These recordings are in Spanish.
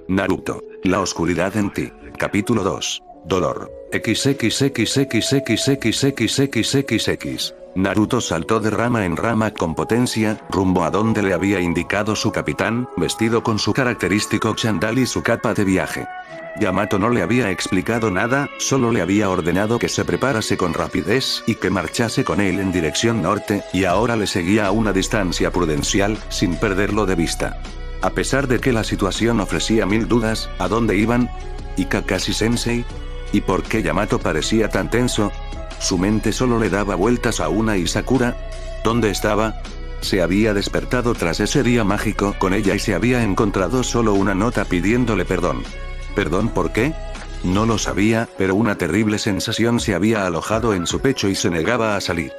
Naruto. La oscuridad en ti. Capítulo 2. Dolor. XXXXXXXXXX. Naruto saltó de rama en rama con potencia, rumbo a donde le había indicado su capitán, vestido con su característico chándal y su capa de viaje. Yamato no le había explicado nada, solo le había ordenado que se preparase con rapidez y que marchase con él en dirección norte, y ahora le seguía a una distancia prudencial, sin perderlo de vista. A pesar de que la situación ofrecía mil dudas, ¿a dónde iban? ¿Y Kakashi-sensei? ¿Y por qué Yamato parecía tan tenso? Su mente solo le daba vueltas a Una y Sakura. ¿Dónde estaba? Se había despertado tras ese día mágico con ella y se había encontrado solo una nota pidiéndole perdón. ¿Perdón por qué? No lo sabía, pero una terrible sensación se había alojado en su pecho y se negaba a salir.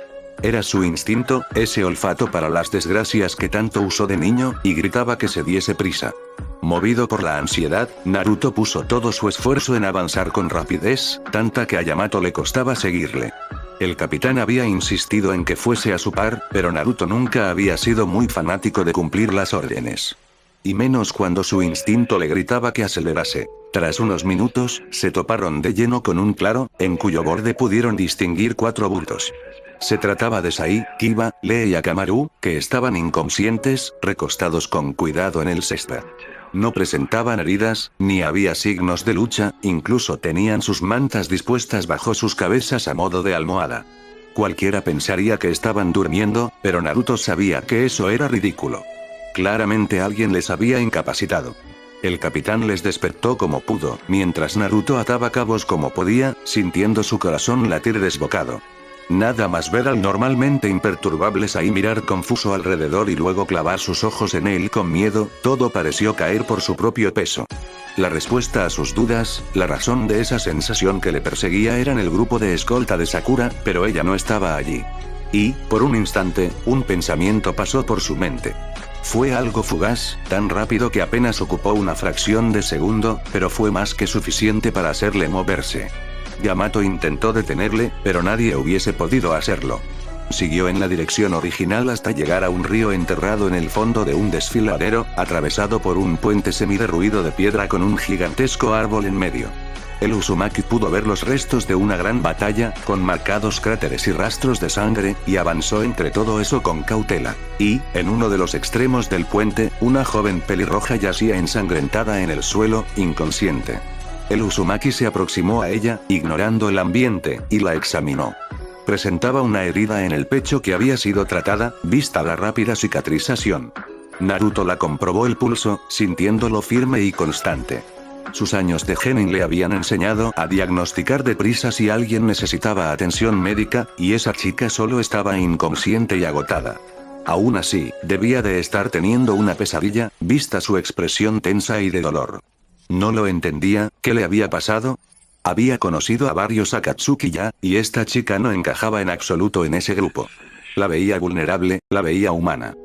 Era su instinto, ese olfato para las desgracias que tanto usó de niño, y gritaba que se diese prisa. Movido por la ansiedad, Naruto puso todo su esfuerzo en avanzar con rapidez, tanta que a Yamato le costaba seguirle. El capitán había insistido en que fuese a su par, pero Naruto nunca había sido muy fanático de cumplir las órdenes. Y menos cuando su instinto le gritaba que acelerase. Tras unos minutos, se toparon de lleno con un claro, en cuyo borde pudieron distinguir 4 bultos. Se trataba de Sai, Kiba, Lee y Akamaru, que estaban inconscientes, recostados con cuidado en el césped. No presentaban heridas, ni había signos de lucha, incluso tenían sus mantas dispuestas bajo sus cabezas a modo de almohada. Cualquiera pensaría que estaban durmiendo, pero Naruto sabía que eso era ridículo. Claramente alguien les había incapacitado. El capitán les despertó como pudo, mientras Naruto ataba cabos como podía, sintiendo su corazón latir desbocado. Nada más ver al normalmente imperturbable Sai mirar confuso alrededor y luego clavar sus ojos en él con miedo, todo pareció caer por su propio peso. La respuesta a sus dudas, la razón de esa sensación que le perseguía eran el grupo de escolta de Sakura, pero ella no estaba allí. Y, por un instante, un pensamiento pasó por su mente. Fue algo fugaz, tan rápido que apenas ocupó una fracción de segundo, pero fue más que suficiente para hacerle moverse. Yamato intentó detenerle, pero nadie hubiese podido hacerlo. Siguió en la dirección original hasta llegar a un río enterrado en el fondo de un desfiladero, atravesado por un puente semiderruido de piedra con un gigantesco árbol en medio. El Uzumaki pudo ver los restos de una gran batalla, con marcados cráteres y rastros de sangre, y avanzó entre todo eso con cautela. Y, en uno de los extremos del puente, una joven pelirroja yacía ensangrentada en el suelo, inconsciente. El Uzumaki se aproximó a ella, ignorando el ambiente, y la examinó. Presentaba una herida en el pecho que había sido tratada, vista la rápida cicatrización. Naruto la comprobó el pulso, sintiéndolo firme y constante. Sus años de genin le habían enseñado a diagnosticar deprisa si alguien necesitaba atención médica, y esa chica solo estaba inconsciente y agotada. Aún así, debía de estar teniendo una pesadilla, vista su expresión tensa y de dolor. No lo entendía, ¿qué le había pasado? Había conocido a varios Akatsuki ya, y esta chica no encajaba en absoluto en ese grupo. La veía vulnerable, la veía humana.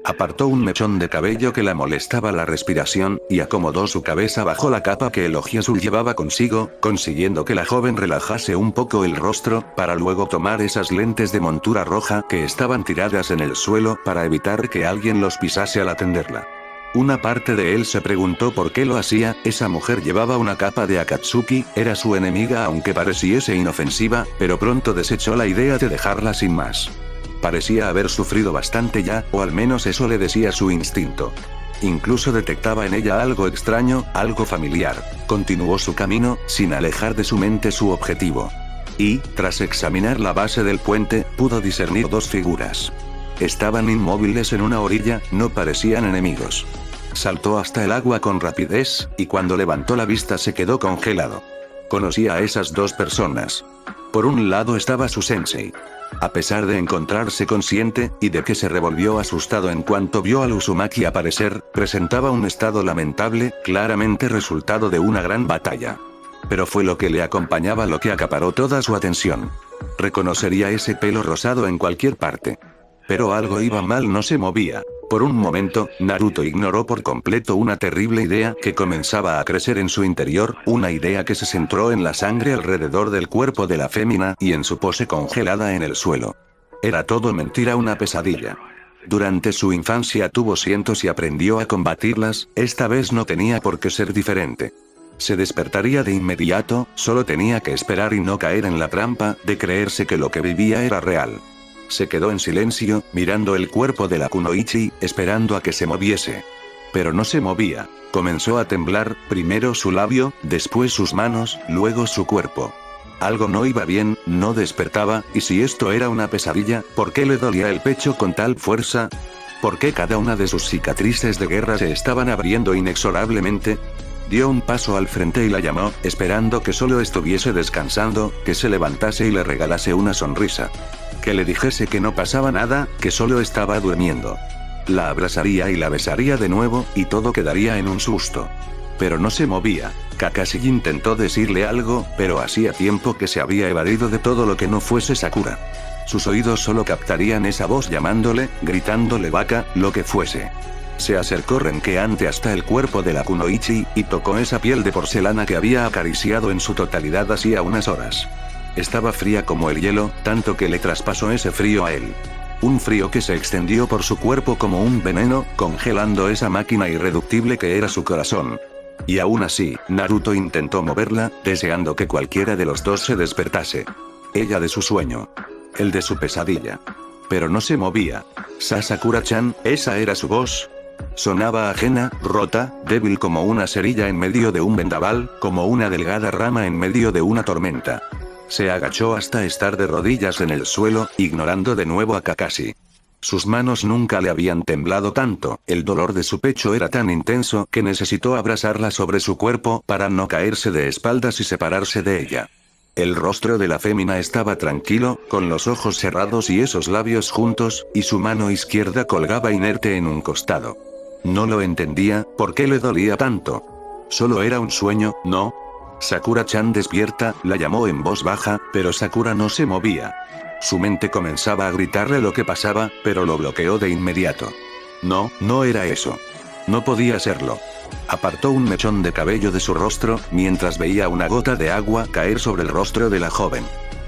Apartó un mechón de cabello que la molestaba la respiración, y acomodó su cabeza bajo la capa que el Oji azul llevaba consigo, consiguiendo que la joven relajase un poco el rostro, para luego tomar esas lentes de montura roja que estaban tiradas en el suelo para evitar que alguien los pisase al atenderla. Una parte de él se preguntó por qué lo hacía, esa mujer llevaba una capa de Akatsuki, era su enemiga aunque pareciese inofensiva, pero pronto desechó la idea de dejarla sin más. Parecía haber sufrido bastante ya, o al menos eso le decía su instinto. Incluso detectaba en ella algo extraño, algo familiar. Continuó su camino, sin alejar de su mente su objetivo. Y, tras examinar la base del puente, pudo discernir 2 figuras. Estaban inmóviles en una orilla, no parecían enemigos. Saltó hasta el agua con rapidez, y cuando levantó la vista se quedó congelado. Conocía a esas 2 personas. Por un lado estaba su sensei. A pesar de encontrarse consciente, y de que se revolvió asustado en cuanto vio al Uzumaki aparecer, presentaba un estado lamentable, claramente resultado de una gran batalla. Pero fue lo que le acompañaba lo que acaparó toda su atención. Reconocería ese pelo rosado en cualquier parte. Pero algo iba mal, no se movía. Por un momento, Naruto ignoró por completo una terrible idea que comenzaba a crecer en su interior, una idea que se centró en la sangre alrededor del cuerpo de la fémina y en su pose congelada en el suelo. Era todo mentira, una pesadilla. Durante su infancia tuvo cientos y aprendió a combatirlas, esta vez no tenía por qué ser diferente. Se despertaría de inmediato, solo tenía que esperar y no caer en la trampa de creerse que lo que vivía era real. Se quedó en silencio, mirando el cuerpo de la kunoichi, esperando a que se moviese. Pero no se movía. Comenzó a temblar, primero su labio, después sus manos, luego su cuerpo. Algo no iba bien, no despertaba, y si esto era una pesadilla, ¿por qué le dolía el pecho con tal fuerza? ¿Por qué cada una de sus cicatrices de guerra se estaban abriendo inexorablemente? Dio un paso al frente y la llamó, esperando que solo estuviese descansando, que se levantase y le regalase una sonrisa. Que le dijese que no pasaba nada, que solo estaba durmiendo. La abrazaría y la besaría de nuevo, y todo quedaría en un susto. Pero no se movía. Kakashi intentó decirle algo, pero hacía tiempo que se había evadido de todo lo que no fuese Sakura. Sus oídos solo captarían esa voz llamándole, gritándole vaca, lo que fuese. Se acercó renqueante hasta el cuerpo de la kunoichi, y tocó esa piel de porcelana que había acariciado en su totalidad hacía unas horas. Estaba fría como el hielo, tanto que le traspasó ese frío a él. Un frío que se extendió por su cuerpo como un veneno, congelando esa máquina irreductible que era su corazón. Y aún así, Naruto intentó moverla, deseando que cualquiera de los dos se despertase. Ella de su sueño. Él de su pesadilla. Pero no se movía. Sakura-chan, esa era su voz. Sonaba ajena, rota, débil como una cerilla en medio de un vendaval, como una delgada rama en medio de una tormenta. Se agachó hasta estar de rodillas en el suelo, ignorando de nuevo a Kakashi. Sus manos nunca le habían temblado tanto, el dolor de su pecho era tan intenso que necesitó abrazarla sobre su cuerpo para no caerse de espaldas y separarse de ella. El rostro de la fémina estaba tranquilo, con los ojos cerrados y esos labios juntos, y su mano izquierda colgaba inerte en un costado. No lo entendía, ¿por qué le dolía tanto? Solo era un sueño, ¿no? Sakura-chan despierta, la llamó en voz baja, pero Sakura no se movía. Su mente comenzaba a gritarle lo que pasaba, pero lo bloqueó de inmediato. No, no era eso. No podía serlo. Apartó un mechón de cabello de su rostro, mientras veía una gota de agua caer sobre el rostro de la joven.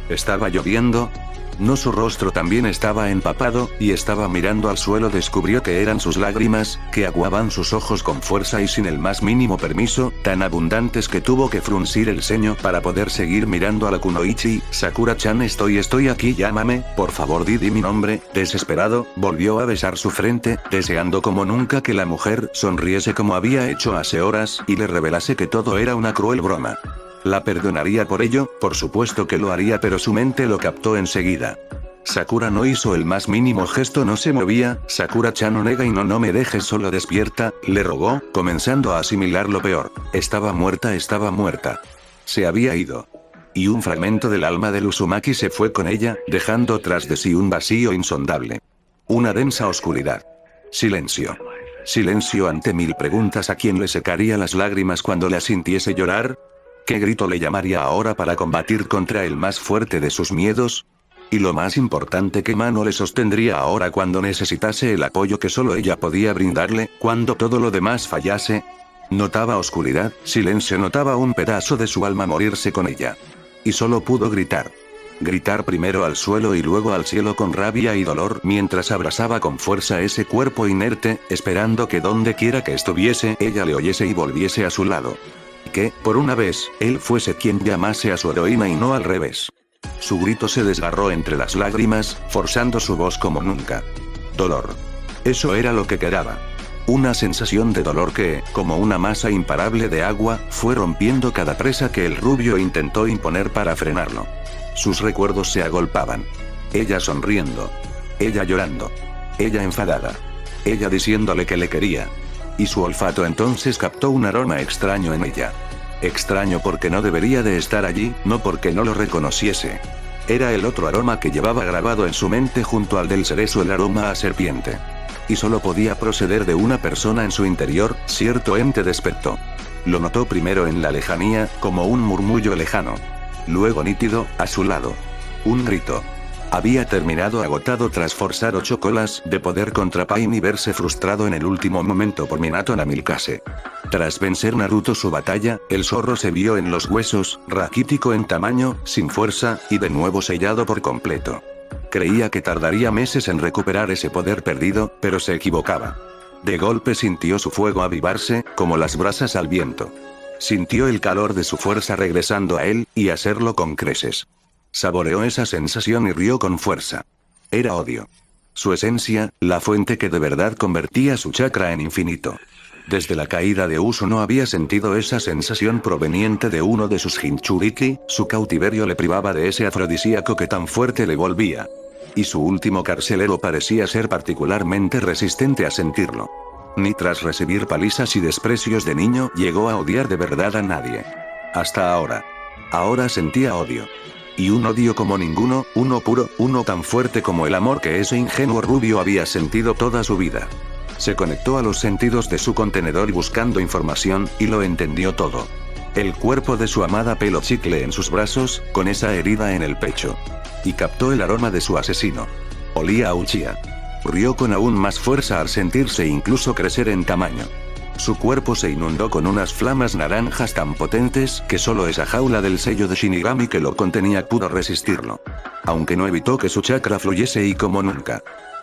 ¿Estaba lloviendo? No, su rostro también estaba empapado, y estaba mirando al suelo. Descubrió que eran sus lágrimas, que aguaban sus ojos con fuerza y sin el más mínimo permiso, tan abundantes que tuvo que fruncir el ceño para poder seguir mirando a la kunoichi. Sakura-chan, estoy aquí, llámame, por favor, di mi nombre. Desesperado, volvió a besar su frente, deseando como nunca que la mujer sonriese como había hecho hace horas, y le revelase que todo era una cruel broma. ¿La perdonaría por ello? Por supuesto que lo haría, pero su mente lo captó enseguida. Sakura no hizo el más mínimo gesto, no se movía. Sakura-chan, no nega y no me dejes solo, despierta, le rogó, comenzando a asimilar lo peor. Estaba muerta. Se había ido. Y un fragmento del alma del Uzumaki se fue con ella, dejando tras de sí un vacío insondable. Una densa oscuridad. Silencio. Silencio ante mil preguntas. ¿A quién le secaría las lágrimas cuando la sintiese llorar? ¿Qué grito le llamaría ahora para combatir contra el más fuerte de sus miedos? Y lo más importante, ¿qué mano le sostendría ahora cuando necesitase el apoyo que solo ella podía brindarle, cuando todo lo demás fallase? Notaba oscuridad, silencio, notaba un pedazo de su alma morirse con ella. Y solo pudo gritar. Gritar primero al suelo y luego al cielo con rabia y dolor, mientras abrazaba con fuerza ese cuerpo inerte, esperando que donde quiera que estuviese, ella le oyese y volviese a su lado. Que, por una vez, él fuese quien llamase a su heroína y no al revés. Su grito se desgarró entre las lágrimas, forzando su voz como nunca. Dolor. Eso era lo que quedaba. Una sensación de dolor que, como una masa imparable de agua, fue rompiendo cada presa que el rubio intentó imponer para frenarlo. Sus recuerdos se agolpaban. Ella sonriendo. Ella llorando. Ella enfadada. Ella diciéndole que le quería. Y su olfato entonces captó un aroma extraño en ella. Extraño porque no debería de estar allí, no porque no lo reconociese. Era el otro aroma que llevaba grabado en su mente junto al del cerezo, el aroma a serpiente. Y solo podía proceder de una persona en su interior. Cierto ente despertó. Lo notó primero en la lejanía, como un murmullo lejano. Luego nítido, a su lado. Un grito. Había terminado agotado tras forzar 8 colas de poder contra Pain y verse frustrado en el último momento por Minato Namikaze. Tras vencer Naruto su batalla, el zorro se vio en los huesos, raquítico en tamaño, sin fuerza, y de nuevo sellado por completo. Creía que tardaría meses en recuperar ese poder perdido, pero se equivocaba. De golpe sintió su fuego avivarse, como las brasas al viento. Sintió el calor de su fuerza regresando a él, y hacerlo con creces. Saboreó esa sensación y rió con fuerza. Era odio. Su esencia, la fuente que de verdad convertía su chakra en infinito. Desde la caída de Uso no había sentido esa sensación proveniente de uno de sus Jinchuriki, su cautiverio le privaba de ese afrodisíaco que tan fuerte le volvía. Y su último carcelero parecía ser particularmente resistente a sentirlo. Ni tras recibir palizas y desprecios de niño llegó a odiar de verdad a nadie. Hasta ahora. Ahora sentía odio. Y un odio como ninguno, uno puro, uno tan fuerte como el amor que ese ingenuo rubio había sentido toda su vida. Se conectó a los sentidos de su contenedor buscando información, y lo entendió todo. El cuerpo de su amada pelo chicle en sus brazos, con esa herida en el pecho. Y captó el aroma de su asesino. Olía a Uchiha. Rió con aún más fuerza al sentirse incluso crecer en tamaño. Su cuerpo se inundó con unas flamas naranjas tan potentes que solo esa jaula del sello de Shinigami que lo contenía pudo resistirlo. Aunque no evitó que su chakra fluyese y como nunca.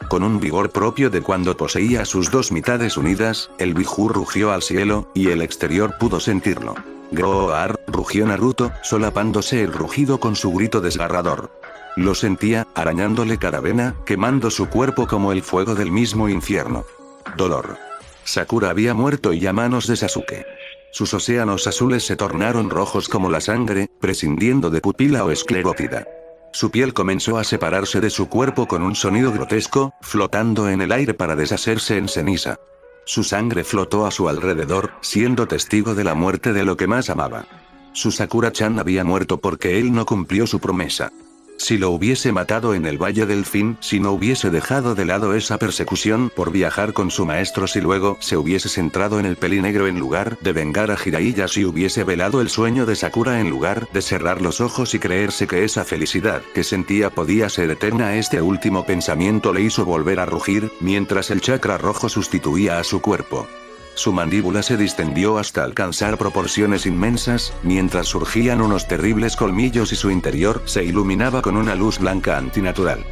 Con un vigor propio de cuando poseía sus dos mitades unidas, el Biju rugió al cielo, y el exterior pudo sentirlo. ¡Groar! Rugió Naruto, solapándose el rugido con su grito desgarrador. Lo sentía, arañándole cada vena, quemando su cuerpo como el fuego del mismo infierno. Dolor. Sakura había muerto y a manos de Sasuke. Sus océanos azules se tornaron rojos como la sangre, prescindiendo de pupila o esclerótida. Su piel comenzó a separarse de su cuerpo con un sonido grotesco, flotando en el aire para deshacerse en ceniza. Su sangre flotó a su alrededor, siendo testigo de la muerte de lo que más amaba. Su Sakura-chan había muerto porque él no cumplió su promesa. Si lo hubiese matado en el Valle del Fin, si no hubiese dejado de lado esa persecución por viajar con su maestro, si luego se hubiese centrado en el pelinegro en lugar de vengar a Jiraiya, si hubiese velado el sueño de Sakura en lugar de cerrar los ojos y creerse que esa felicidad que sentía podía ser eterna, este último pensamiento le hizo volver a rugir, mientras el chakra rojo sustituía a su cuerpo. Su mandíbula se distendió hasta alcanzar proporciones inmensas, mientras surgían unos terribles colmillos y su interior se iluminaba con una luz blanca antinatural.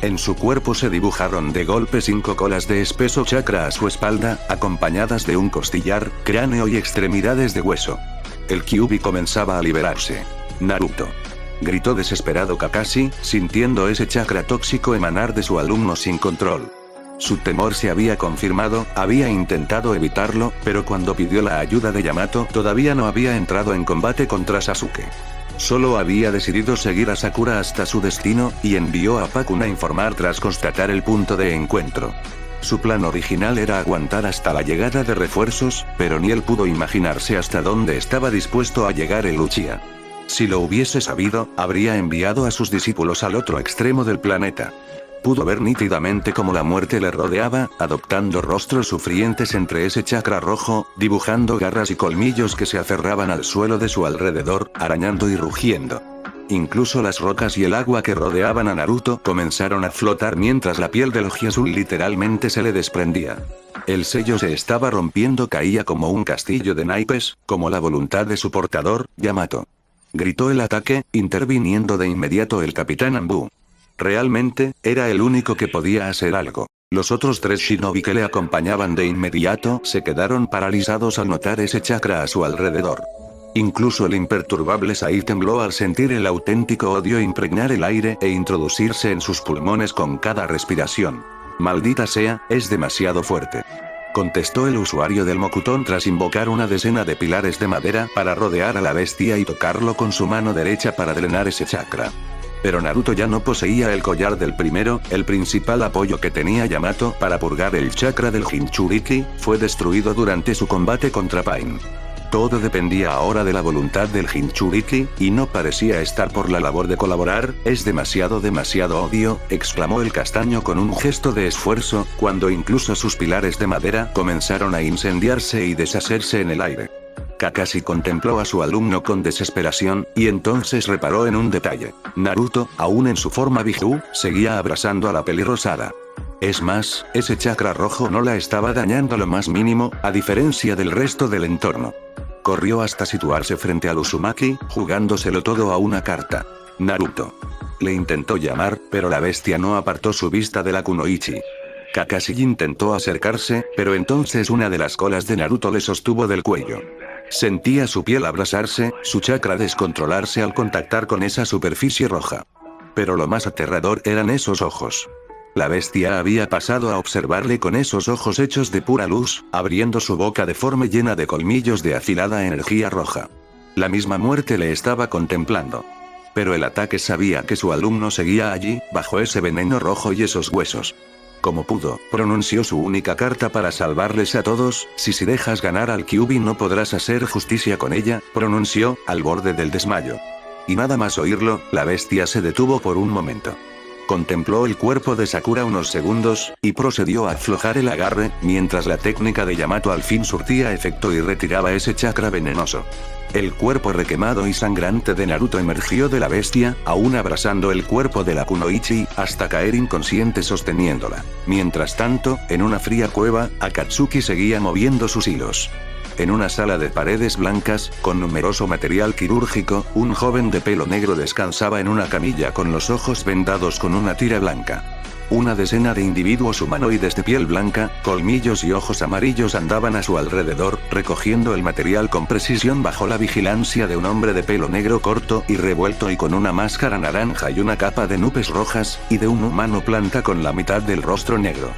En su cuerpo se dibujaron de golpe 5 colas de espeso chakra a su espalda, acompañadas de un costillar, cráneo y extremidades de hueso. El Kyuubi comenzaba a liberarse. Naruto. Gritó desesperado Kakashi, sintiendo ese chakra tóxico emanar de su alumno sin control. Su temor se había confirmado, había intentado evitarlo, pero cuando pidió la ayuda de Yamato todavía no había entrado en combate contra Sasuke. Solo había decidido seguir a Sakura hasta su destino, y envió a Pakun a informar tras constatar el punto de encuentro. Su plan original era aguantar hasta la llegada de refuerzos, pero ni él pudo imaginarse hasta dónde estaba dispuesto a llegar el Uchiha. Si lo hubiese sabido, habría enviado a sus discípulos al otro extremo del planeta. Pudo ver nítidamente cómo la muerte le rodeaba, adoptando rostros sufrientes entre ese chakra rojo, dibujando garras y colmillos que se aferraban al suelo de su alrededor, arañando y rugiendo. Incluso las rocas y el agua que rodeaban a Naruto comenzaron a flotar mientras la piel del Ojiazul literalmente se le desprendía. El sello se estaba rompiendo, caía como un castillo de naipes, como la voluntad de su portador, Yamato. Gritó el ataque, interviniendo de inmediato el Capitán Anbu. Realmente, era el único que podía hacer algo. Los otros 3 shinobi que le acompañaban de inmediato se quedaron paralizados al notar ese chakra a su alrededor. Incluso el imperturbable Sai tembló al sentir el auténtico odio impregnar el aire e introducirse en sus pulmones con cada respiración. Maldita sea, es demasiado fuerte. Contestó el usuario del Mokuton tras invocar una decena de pilares de madera para rodear a la bestia y tocarlo con su mano derecha para drenar ese chakra. Pero Naruto ya no poseía el collar del primero, el principal apoyo que tenía Yamato para purgar el chakra del Jinchuriki, fue destruido durante su combate contra Pain. Todo dependía ahora de la voluntad del Jinchuriki, y no parecía estar por la labor de colaborar. Es demasiado odio, exclamó el castaño con un gesto de esfuerzo, cuando incluso sus pilares de madera comenzaron a incendiarse y deshacerse en el aire. Kakashi contempló a su alumno con desesperación, y entonces reparó en un detalle. Naruto, aún en su forma Biju, seguía abrazando a la pelirrosada. Es más, ese chakra rojo no la estaba dañando lo más mínimo, a diferencia del resto del entorno. Corrió hasta situarse frente al Uzumaki, jugándoselo todo a una carta. Naruto. Le intentó llamar, pero la bestia no apartó su vista de la kunoichi. Kakashi intentó acercarse, pero entonces una de las colas de Naruto le sostuvo del cuello. Sentía su piel abrasarse, su chakra descontrolarse al contactar con esa superficie roja. Pero lo más aterrador eran esos ojos. La bestia había pasado a observarle con esos ojos hechos de pura luz, abriendo su boca deforme llena de colmillos de afilada energía roja. La misma muerte le estaba contemplando. Pero el ataque sabía que su alumno seguía allí, bajo ese veneno rojo y esos huesos. Como pudo, pronunció su única carta para salvarles a todos: si dejas ganar al Kyuubi no podrás hacer justicia con ella, pronunció, al borde del desmayo. Y nada más oírlo, la bestia se detuvo por un momento. Contempló el cuerpo de Sakura unos segundos, y procedió a aflojar el agarre, mientras la técnica de Yamato al fin surtía efecto y retiraba ese chakra venenoso. El cuerpo requemado y sangrante de Naruto emergió de la bestia, aún abrazando el cuerpo de la kunoichi, hasta caer inconsciente sosteniéndola. Mientras tanto, en una fría cueva, Akatsuki seguía moviendo sus hilos. En una sala de paredes blancas, con numeroso material quirúrgico, un joven de pelo negro descansaba en una camilla con los ojos vendados con una tira blanca. Una decena de individuos humanoides de piel blanca, colmillos y ojos amarillos andaban a su alrededor, recogiendo el material con precisión bajo la vigilancia de un hombre de pelo negro corto y revuelto y con una máscara naranja y una capa de nubes rojas, y de un humano planta con la mitad del rostro negro.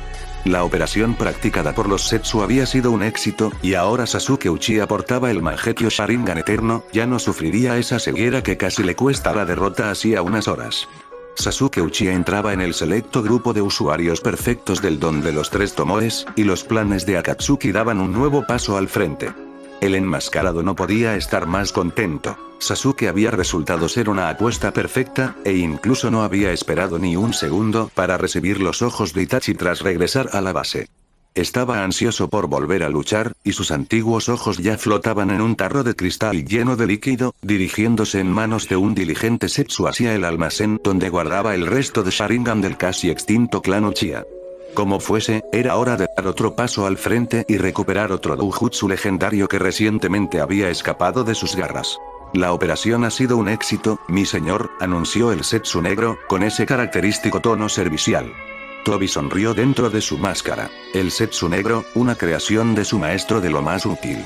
La operación practicada por los Setsu había sido un éxito, y ahora Sasuke Uchiha portaba el Mangekyo Sharingan eterno, ya no sufriría esa ceguera que casi le cuesta la derrota hacía unas horas. Sasuke Uchiha entraba en el selecto grupo de usuarios perfectos del don de los tres Tomoes, y los planes de Akatsuki daban un nuevo paso al frente. El enmascarado no podía estar más contento. Sasuke había resultado ser una apuesta perfecta, e incluso no había esperado ni un segundo para recibir los ojos de Itachi tras regresar a la base. Estaba ansioso por volver a luchar, y sus antiguos ojos ya flotaban en un tarro de cristal lleno de líquido, dirigiéndose en manos de un diligente Setsu hacia el almacén donde guardaba el resto de Sharingan del casi extinto clan Uchiha. Como fuese, era hora de dar otro paso al frente y recuperar otro doujutsu legendario que recientemente había escapado de sus garras. La operación ha sido un éxito, mi señor, anunció el Setsu negro, con ese característico tono servicial. Tobi sonrió dentro de su máscara. El Setsu negro, una creación de su maestro de lo más útil.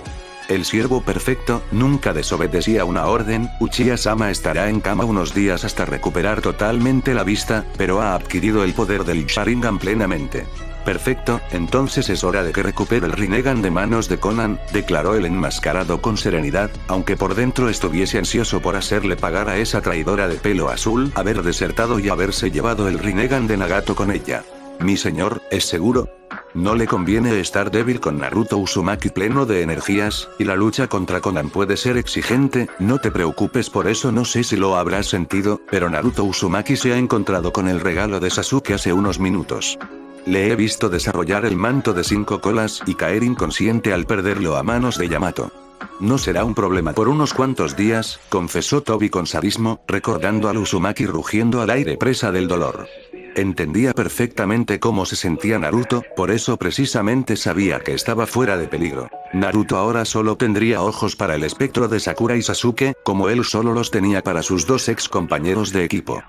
El siervo perfecto, nunca desobedecía una orden. Uchiha-sama estará en cama unos días hasta recuperar totalmente la vista, pero ha adquirido el poder del Sharingan plenamente. Perfecto, entonces es hora de que recupere el Rinnegan de manos de Konan, declaró el enmascarado con serenidad, aunque por dentro estuviese ansioso por hacerle pagar a esa traidora de pelo azul haber desertado y haberse llevado el Rinnegan de Nagato con ella. Mi señor, ¿es seguro? No le conviene estar débil con Naruto Uzumaki pleno de energías, y la lucha contra Konan puede ser exigente. No te preocupes por eso, no sé si lo habrás sentido, pero Naruto Uzumaki se ha encontrado con el regalo de Sasuke hace unos minutos. Le he visto desarrollar el manto de 5 colas y caer inconsciente al perderlo a manos de Yamato. No será un problema por unos cuantos días, confesó Tobi con sadismo, recordando al Uzumaki rugiendo al aire presa del dolor. Entendía perfectamente cómo se sentía Naruto, por eso precisamente sabía que estaba fuera de peligro. Naruto ahora solo tendría ojos para el espectro de Sakura y Sasuke, como él solo los tenía para sus dos ex compañeros de equipo.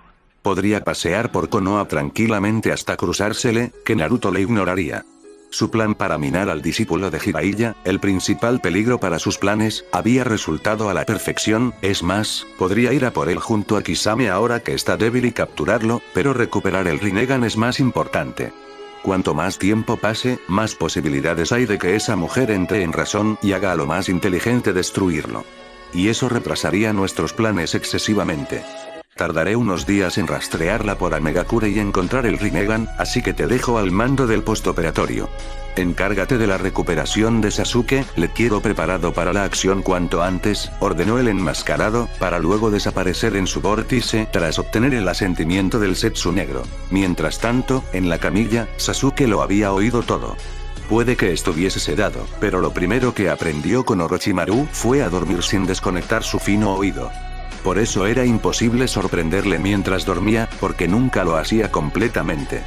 Podría pasear por Konoha tranquilamente hasta cruzársele, que Naruto le ignoraría. Su plan para minar al discípulo de Jiraiya, el principal peligro para sus planes, había resultado a la perfección. Es más, podría ir a por él junto a Kisame ahora que está débil y capturarlo, pero recuperar el Rinnegan es más importante. Cuanto más tiempo pase, más posibilidades hay de que esa mujer entre en razón y haga a lo más inteligente destruirlo. Y eso retrasaría nuestros planes excesivamente. Tardaré unos días en rastrearla por Amegakure y encontrar el Rinnegan, así que te dejo al mando del postoperatorio. Encárgate de la recuperación de Sasuke, le quiero preparado para la acción cuanto antes, ordenó el enmascarado, para luego desaparecer en su vórtice tras obtener el asentimiento del Setsu negro. Mientras tanto, en la camilla, Sasuke lo había oído todo. Puede que estuviese sedado, pero lo primero que aprendió con Orochimaru fue a dormir sin desconectar su fino oído. Por eso era imposible sorprenderle mientras dormía, porque nunca lo hacía completamente.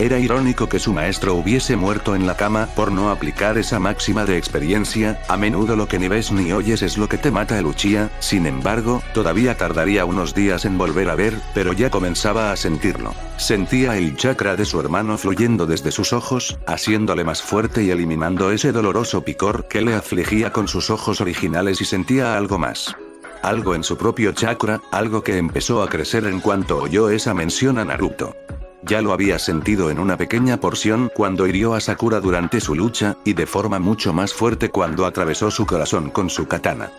Era irónico que su maestro hubiese muerto en la cama por no aplicar esa máxima de experiencia, a menudo lo que ni ves ni oyes es lo que te mata el Uchiha. Sin embargo, todavía tardaría unos días en volver a ver, pero ya comenzaba a sentirlo. Sentía el chakra de su hermano fluyendo desde sus ojos, haciéndole más fuerte y eliminando ese doloroso picor que le afligía con sus ojos originales, y sentía algo más. Algo en su propio chakra, algo que empezó a crecer en cuanto oyó esa mención a Naruto. Ya lo había sentido en una pequeña porción cuando hirió a Sakura durante su lucha, y de forma mucho más fuerte cuando atravesó su corazón con su katana.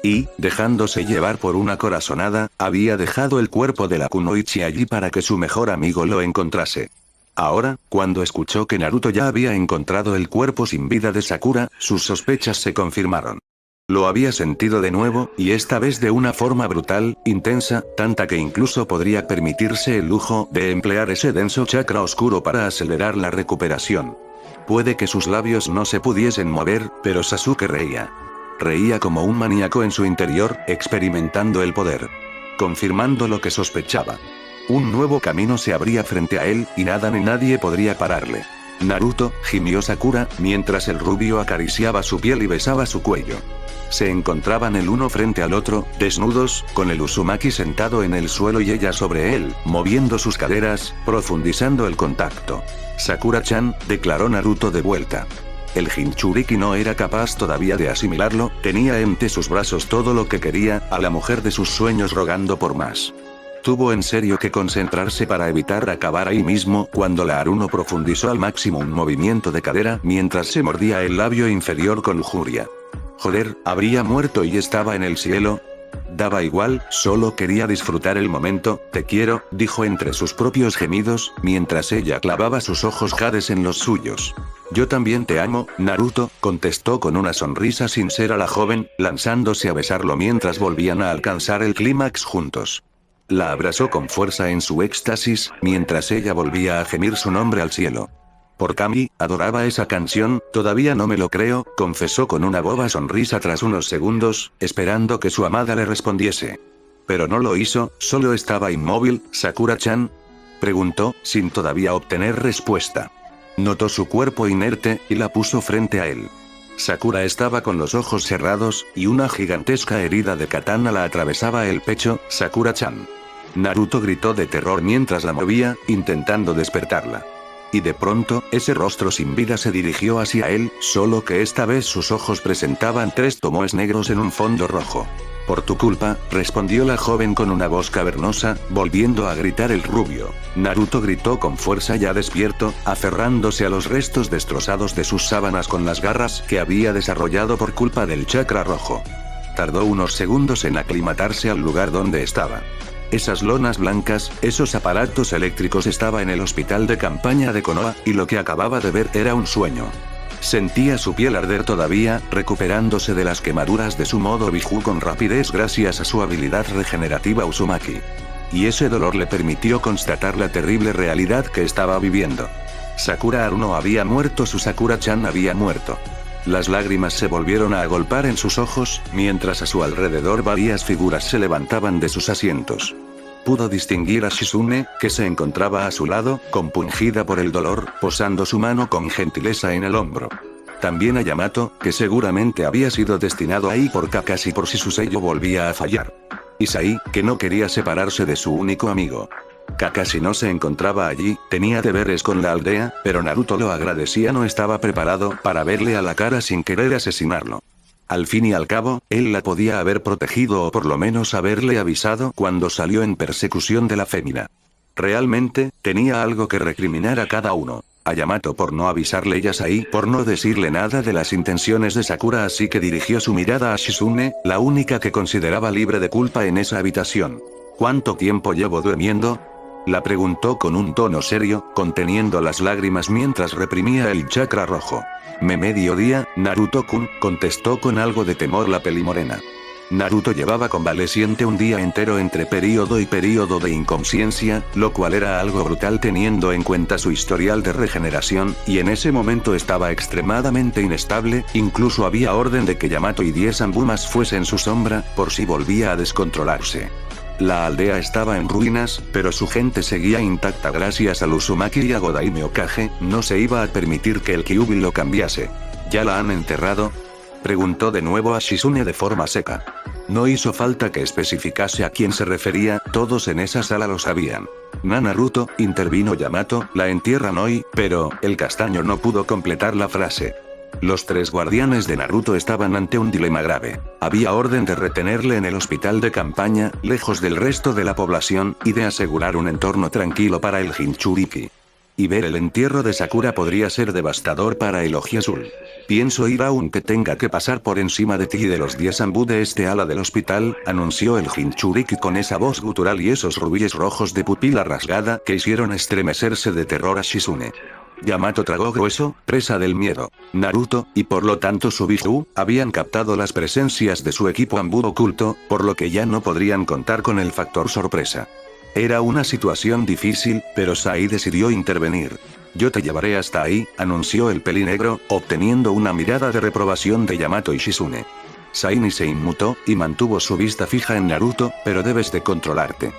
Y, dejándose llevar por una corazonada, había dejado el cuerpo de la kunoichi allí para que su mejor amigo lo encontrase. Ahora, cuando escuchó que Naruto ya había encontrado el cuerpo sin vida de Sakura, sus sospechas se confirmaron. Lo había sentido de nuevo, y esta vez de una forma brutal, intensa, tanta que incluso podría permitirse el lujo de emplear ese denso chakra oscuro para acelerar la recuperación. Puede que sus labios no se pudiesen mover, pero Sasuke reía. Reía como un maníaco en su interior, experimentando el poder. Confirmando lo que sospechaba. Un nuevo camino se abría frente a él, y nada ni nadie podría pararle. Naruto, gimió Sakura, mientras el rubio acariciaba su piel y besaba su cuello. Se encontraban el uno frente al otro, desnudos, con el Uzumaki sentado en el suelo y ella sobre él, moviendo sus caderas, profundizando el contacto. Sakura-chan, declaró Naruto de vuelta. El Jinchuriki no era capaz todavía de asimilarlo, tenía entre sus brazos todo lo que quería, a la mujer de sus sueños rogando por más. Tuvo en serio que concentrarse para evitar acabar ahí mismo cuando la Aruno profundizó al máximo un movimiento de cadera mientras se mordía el labio inferior con lujuria. Joder, habría muerto y estaba en el cielo. Daba igual, solo quería disfrutar el momento. Te quiero, dijo entre sus propios gemidos, mientras ella clavaba sus ojos jades en los suyos. Yo también te amo, Naruto, contestó con una sonrisa sincera la joven, lanzándose a besarlo mientras volvían a alcanzar el clímax juntos. La abrazó con fuerza en su éxtasis, mientras ella volvía a gemir su nombre al cielo. Por Kami, adoraba esa canción, todavía no me lo creo, confesó con una boba sonrisa tras unos segundos, esperando que su amada le respondiese. Pero no lo hizo, solo estaba inmóvil. ¿Sakura-chan?, preguntó, sin todavía obtener respuesta. Notó su cuerpo inerte, y la puso frente a él. Sakura estaba con los ojos cerrados, y una gigantesca herida de katana la atravesaba el pecho. ¿Sakura-chan? Naruto gritó de terror mientras la movía, intentando despertarla. Y de pronto, ese rostro sin vida se dirigió hacia él, solo que esta vez sus ojos presentaban 3 tomoes negros en un fondo rojo. Por tu culpa, respondió la joven con una voz cavernosa, volviendo a gritar el rubio. Naruto gritó con fuerza ya despierto, aferrándose a los restos destrozados de sus sábanas con las garras que había desarrollado por culpa del chakra rojo. Tardó unos segundos en aclimatarse al lugar donde estaba. Esas lonas blancas, esos aparatos eléctricos, estaba en el hospital de campaña de Konoha, y lo que acababa de ver era un sueño. Sentía su piel arder todavía, recuperándose de las quemaduras de su modo Biju con rapidez gracias a su habilidad regenerativa Uzumaki. Y ese dolor le permitió constatar la terrible realidad que estaba viviendo. Sakura Aruno había muerto, su Sakura-chan había muerto. Las lágrimas se volvieron a agolpar en sus ojos, mientras a su alrededor varias figuras se levantaban de sus asientos. Pudo distinguir a Shizune, que se encontraba a su lado, compungida por el dolor, posando su mano con gentileza en el hombro. También a Yamato, que seguramente había sido destinado ahí por Kakashi por si su sello volvía a fallar. Isai, que no quería separarse de su único amigo. Kakashi no se encontraba allí, tenía deberes con la aldea, pero Naruto lo agradecía, no estaba preparado para verle a la cara sin querer asesinarlo. Al fin y al cabo, él la podía haber protegido o por lo menos haberle avisado cuando salió en persecución de la fémina. Realmente, tenía algo que recriminar a cada uno. A Yamato por no avisarle, y a Sai por no decirle nada de las intenciones de Sakura, así que dirigió su mirada a Shizune, la única que consideraba libre de culpa en esa habitación. ¿Cuánto tiempo llevo durmiendo?, la preguntó con un tono serio, conteniendo las lágrimas mientras reprimía el chakra rojo. Mediodía, Naruto-kun, contestó con algo de temor la pelimorena. Naruto llevaba convaleciente un día entero entre período y período de inconsciencia, lo cual era algo brutal teniendo en cuenta su historial de regeneración, y en ese momento estaba extremadamente inestable, incluso había orden de que Yamato y 10 Zambumas fuesen su sombra, por si volvía a descontrolarse. La aldea estaba en ruinas, pero su gente seguía intacta gracias al Uzumaki y a Godaime Okage. No se iba a permitir que el Kyuubi lo cambiase. ¿Ya la han enterrado?, preguntó de nuevo a Shizune de forma seca. No hizo falta que especificase a quién se refería, todos en esa sala lo sabían. Naruto, intervino Yamato, la entierran hoy, pero, el castaño no pudo completar la frase. Los 3 guardianes de Naruto estaban ante un dilema grave. Había orden de retenerle en el hospital de campaña, lejos del resto de la población, y de asegurar un entorno tranquilo para el Jinchuriki. Y ver el entierro de Sakura podría ser devastador para el Oji Azul. Pienso ir aunque tenga que pasar por encima de ti y de los 10 Anbu de este ala del hospital, anunció el Jinchuriki con esa voz gutural y esos rubíes rojos de pupila rasgada que hicieron estremecerse de terror a Shizune. Yamato tragó grueso, presa del miedo. Naruto, y por lo tanto su Biju, habían captado las presencias de su equipo Anbu oculto, por lo que ya no podrían contar con el factor sorpresa. Era una situación difícil, pero Sai decidió intervenir. Yo te llevaré hasta ahí, anunció el pelinegro, obteniendo una mirada de reprobación de Yamato y Shizune. Sai ni se inmutó, y mantuvo su vista fija en Naruto, pero debes de controlarte.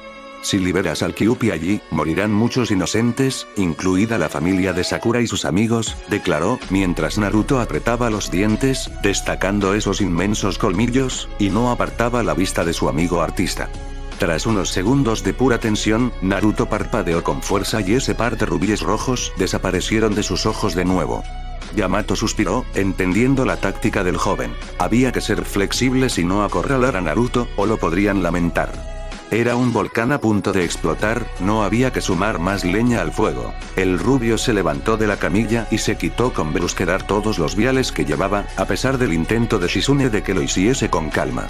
Si liberas al Kyuubi allí, morirán muchos inocentes, incluida la familia de Sakura y sus amigos, declaró, mientras Naruto apretaba los dientes, destacando esos inmensos colmillos, y no apartaba la vista de su amigo artista. Tras unos segundos de pura tensión, Naruto parpadeó con fuerza y ese par de rubíes rojos desaparecieron de sus ojos de nuevo. Yamato suspiró, entendiendo la táctica del joven. Había que ser flexibles y no acorralar a Naruto, o lo podrían lamentar. Era un volcán a punto de explotar, no había que sumar más leña al fuego. El rubio se levantó de la camilla y se quitó con brusquedad todos los viales que llevaba, a pesar del intento de Shizune de que lo hiciese con calma.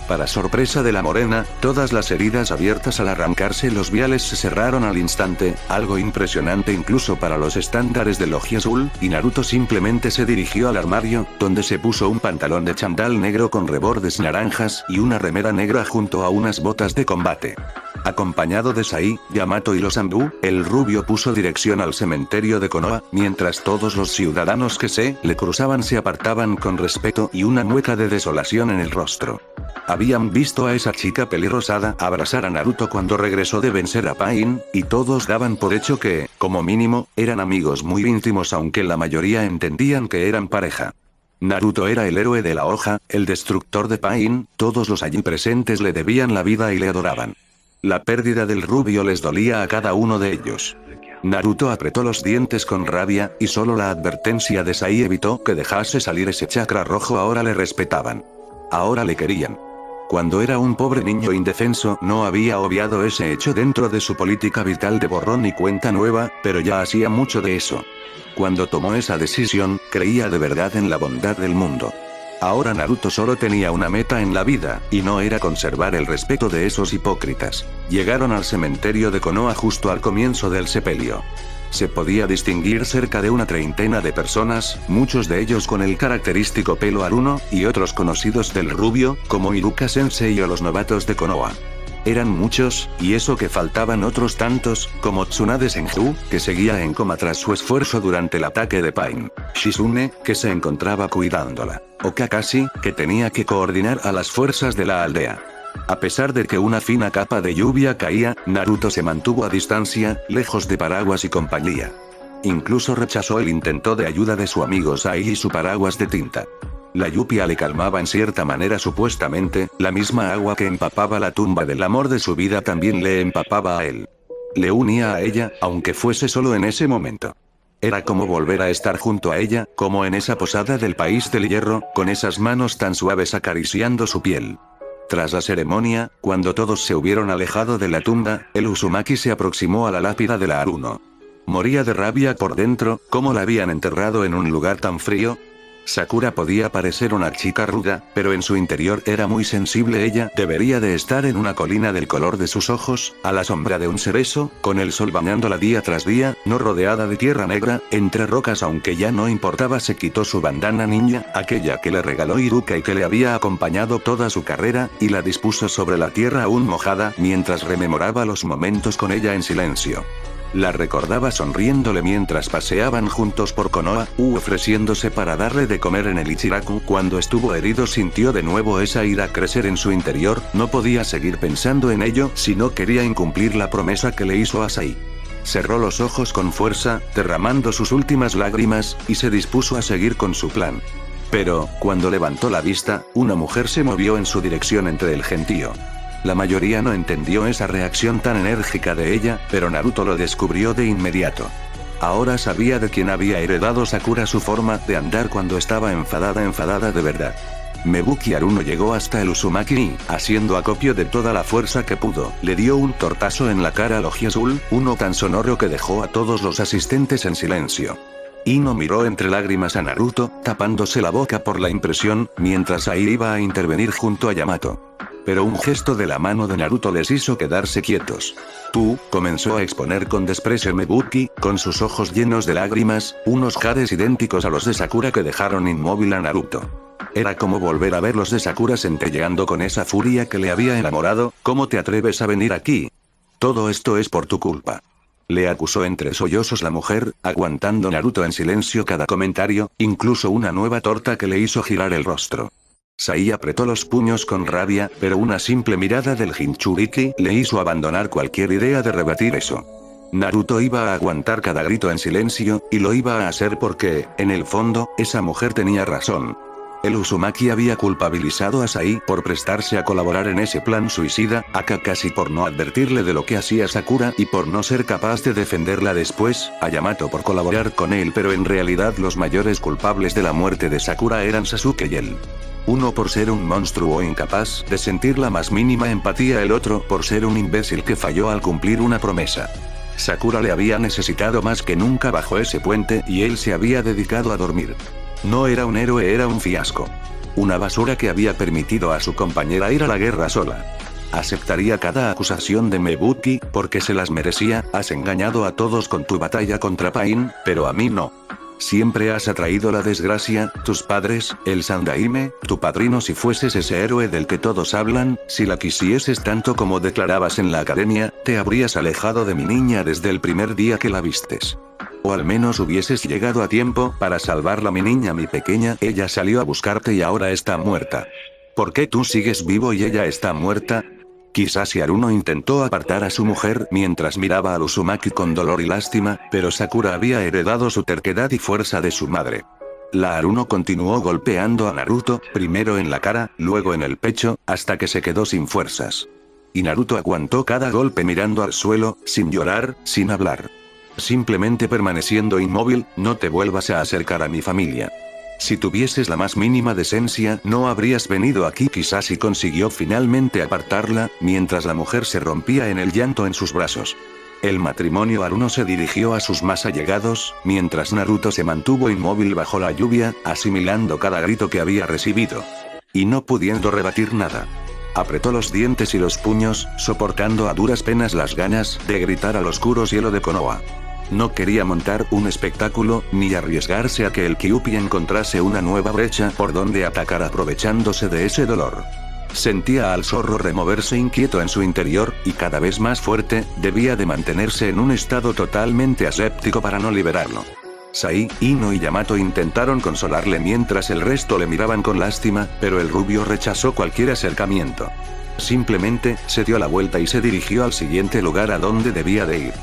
Para sorpresa de la morena, todas las heridas abiertas al arrancarse los viales se cerraron al instante, algo impresionante incluso para los estándares del Oji Azul, y Naruto simplemente se dirigió al armario, donde se puso un pantalón de chándal negro con rebordes naranjas y una remera negra junto a unas botas de combate. Acompañado de Sai, Yamato y los Anbu, el rubio puso dirección al cementerio de Konoha, mientras todos los ciudadanos que le cruzaban se apartaban con respeto y una mueca de desolación en el rostro. Habían visto a esa chica pelirrosada abrazar a Naruto cuando regresó de vencer a Pain, y todos daban por hecho que, como mínimo, eran amigos muy íntimos aunque la mayoría entendían que eran pareja. Naruto era el héroe de la hoja, el destructor de Pain, todos los allí presentes le debían la vida y le adoraban. La pérdida del rubio les dolía a cada uno de ellos. Naruto apretó los dientes con rabia, y solo la advertencia de Sai evitó que dejase salir ese chakra rojo. Ahora le respetaban. Ahora le querían. Cuando era un pobre niño indefenso no había obviado ese hecho dentro de su política vital de borrón y cuenta nueva, pero ya hacía mucho de eso. Cuando tomó esa decisión, creía de verdad en la bondad del mundo. Ahora Naruto solo tenía una meta en la vida, y no era conservar el respeto de esos hipócritas. Llegaron al cementerio de Konoha justo al comienzo del sepelio. Se podía distinguir cerca de una treintena de personas, muchos de ellos con el característico pelo aruno, y otros conocidos del rubio, como Iruka Sensei o los novatos de Konoha. Eran muchos, y eso que faltaban otros tantos, como Tsunade Senju, que seguía en coma tras su esfuerzo durante el ataque de Pain. Shizune, que se encontraba cuidándola. O Kakashi, que tenía que coordinar a las fuerzas de la aldea. A pesar de que una fina capa de lluvia caía, Naruto se mantuvo a distancia, lejos de paraguas y compañía. Incluso rechazó el intento de ayuda de su amigo Sai y su paraguas de tinta. La lluvia le calmaba en cierta manera supuestamente, la misma agua que empapaba la tumba del amor de su vida también le empapaba a él. Le unía a ella, aunque fuese solo en ese momento. Era como volver a estar junto a ella, como en esa posada del país del hierro, con esas manos tan suaves acariciando su piel. Tras la ceremonia, cuando todos se hubieron alejado de la tumba, el Uzumaki se aproximó a la lápida de la Aruno. Moría de rabia por dentro, ¿cómo la habían enterrado en un lugar tan frío? Sakura podía parecer una chica ruda, pero en su interior era muy sensible. Ella debería de estar en una colina del color de sus ojos, a la sombra de un cerezo, con el sol bañándola día tras día, no rodeada de tierra negra, entre rocas. Aunque ya no importaba, se quitó su bandana ninja, aquella que le regaló Iruka y que le había acompañado toda su carrera, y la dispuso sobre la tierra aún mojada, mientras rememoraba los momentos con ella en silencio. La recordaba sonriéndole mientras paseaban juntos por Konoha, ofreciéndose para darle de comer en el Ichiraku. Cuando estuvo herido sintió de nuevo esa ira crecer en su interior, no podía seguir pensando en ello si no quería incumplir la promesa que le hizo Asahi. Cerró los ojos con fuerza, derramando sus últimas lágrimas, y se dispuso a seguir con su plan. Pero, cuando levantó la vista, una mujer se movió en su dirección entre el gentío. La mayoría no entendió esa reacción tan enérgica de ella, pero Naruto lo descubrió de inmediato. Ahora sabía de quién había heredado Sakura su forma de andar cuando estaba enfadada de verdad. Mebuki Aruno llegó hasta el Uzumaki y, haciendo acopio de toda la fuerza que pudo, le dio un tortazo en la cara al Ojiazul, uno tan sonoro que dejó a todos los asistentes en silencio. Ino miró entre lágrimas a Naruto, tapándose la boca por la impresión, mientras Ai iba a intervenir junto a Yamato. Pero un gesto de la mano de Naruto les hizo quedarse quietos. Tú, comenzó a exponer con desprecio Mebuki, con sus ojos llenos de lágrimas, unos jades idénticos a los de Sakura que dejaron inmóvil a Naruto. Era como volver a ver los de Sakura centelleando con esa furia que le había enamorado. ¿Cómo te atreves a venir aquí? Todo esto es por tu culpa. Le acusó entre sollozos la mujer, aguantando Naruto en silencio cada comentario, incluso una nueva torta que le hizo girar el rostro. Sai apretó los puños con rabia, pero una simple mirada del Jinchuriki le hizo abandonar cualquier idea de rebatir eso. Naruto iba a aguantar cada grito en silencio, y lo iba a hacer porque, en el fondo, esa mujer tenía razón. El Uzumaki había culpabilizado a Sai por prestarse a colaborar en ese plan suicida, a Kakashi por no advertirle de lo que hacía Sakura y por no ser capaz de defenderla después, a Yamato por colaborar con él, pero en realidad los mayores culpables de la muerte de Sakura eran Sasuke y él. Uno por ser un monstruo incapaz de sentir la más mínima empatía, el otro por ser un imbécil que falló al cumplir una promesa. Sakura le había necesitado más que nunca bajo ese puente y él se había dedicado a dormir. No era un héroe, era un fiasco. Una basura que había permitido a su compañera ir a la guerra sola. Aceptaría cada acusación de Mebuki, porque se las merecía. Has engañado a todos con tu batalla contra Pain, pero a mí no. Siempre has atraído la desgracia, tus padres, el Sandaime, tu padrino. Si fueses ese héroe del que todos hablan, si la quisieses tanto como declarabas en la academia, te habrías alejado de mi niña desde el primer día que la vistes. O al menos hubieses llegado a tiempo para salvarla. Mi niña, mi pequeña, ella salió a buscarte y ahora está muerta. ¿Por qué tú sigues vivo y ella está muerta? Quizás Aruno intentó apartar a su mujer mientras miraba al Uzumaki con dolor y lástima, pero Sakura había heredado su terquedad y fuerza de su madre. La Aruno continuó golpeando a Naruto, primero en la cara, luego en el pecho, hasta que se quedó sin fuerzas. Y Naruto aguantó cada golpe mirando al suelo, sin llorar, sin hablar. Simplemente permaneciendo inmóvil. No te vuelvas a acercar a mi familia. Si tuvieses la más mínima decencia, no habrías venido aquí. Quizás y consiguió finalmente apartarla, mientras la mujer se rompía en el llanto en sus brazos. El matrimonio Aruno se dirigió a sus más allegados, mientras Naruto se mantuvo inmóvil bajo la lluvia, asimilando cada grito que había recibido. Y no pudiendo rebatir nada. Apretó los dientes y los puños, soportando a duras penas las ganas de gritar al oscuro cielo de Konoha. No quería montar un espectáculo, ni arriesgarse a que el Kyuubi encontrase una nueva brecha por donde atacar aprovechándose de ese dolor. Sentía al zorro removerse inquieto en su interior, y cada vez más fuerte. Debía de mantenerse en un estado totalmente aséptico para no liberarlo. Sai, Ino y Yamato intentaron consolarle mientras el resto le miraban con lástima, pero el rubio rechazó cualquier acercamiento. Simplemente, se dio la vuelta y se dirigió al siguiente lugar a donde debía de ir.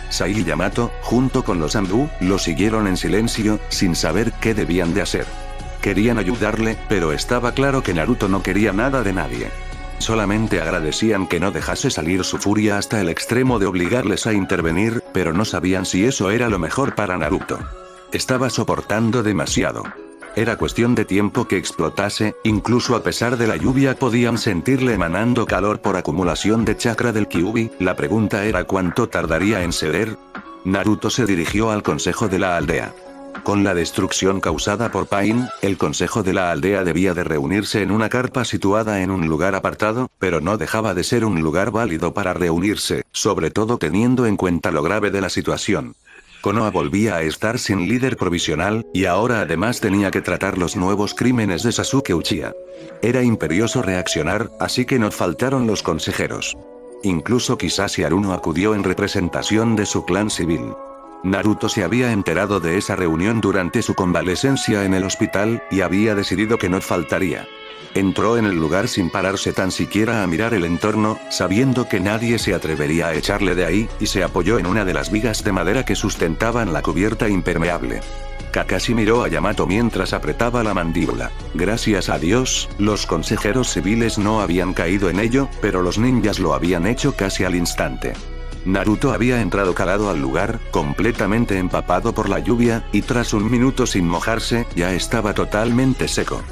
Sai y Yamato, junto con los Anbu, lo siguieron en silencio, sin saber qué debían de hacer. Querían ayudarle, pero estaba claro que Naruto no quería nada de nadie. Solamente agradecían que no dejase salir su furia hasta el extremo de obligarles a intervenir, pero no sabían si eso era lo mejor para Naruto. Estaba soportando demasiado. Era cuestión de tiempo que explotase. Incluso a pesar de la lluvia podían sentirle emanando calor por acumulación de chakra del Kyuubi. La pregunta era cuánto tardaría en ceder. Naruto se dirigió al consejo de la aldea. Con la destrucción causada por Pain, el consejo de la aldea debía de reunirse en una carpa situada en un lugar apartado, pero no dejaba de ser un lugar válido para reunirse, sobre todo teniendo en cuenta lo grave de la situación. Konoha volvía a estar sin líder provisional, y ahora además tenía que tratar los nuevos crímenes de Sasuke Uchiha. Era imperioso reaccionar, así que no faltaron los consejeros. Incluso Kizashi Haruno acudió en representación de su clan civil. Naruto se había enterado de esa reunión durante su convalecencia en el hospital, y había decidido que no faltaría. Entró en el lugar sin pararse tan siquiera a mirar el entorno, sabiendo que nadie se atrevería a echarle de ahí, y se apoyó en una de las vigas de madera que sustentaban la cubierta impermeable. Kakashi miró a Yamato mientras apretaba la mandíbula. Gracias a Dios, los consejeros civiles no habían caído en ello, pero los ninjas lo habían hecho casi al instante. Naruto había entrado calado al lugar, completamente empapado por la lluvia, y tras un minuto sin mojarse, ya estaba totalmente seco.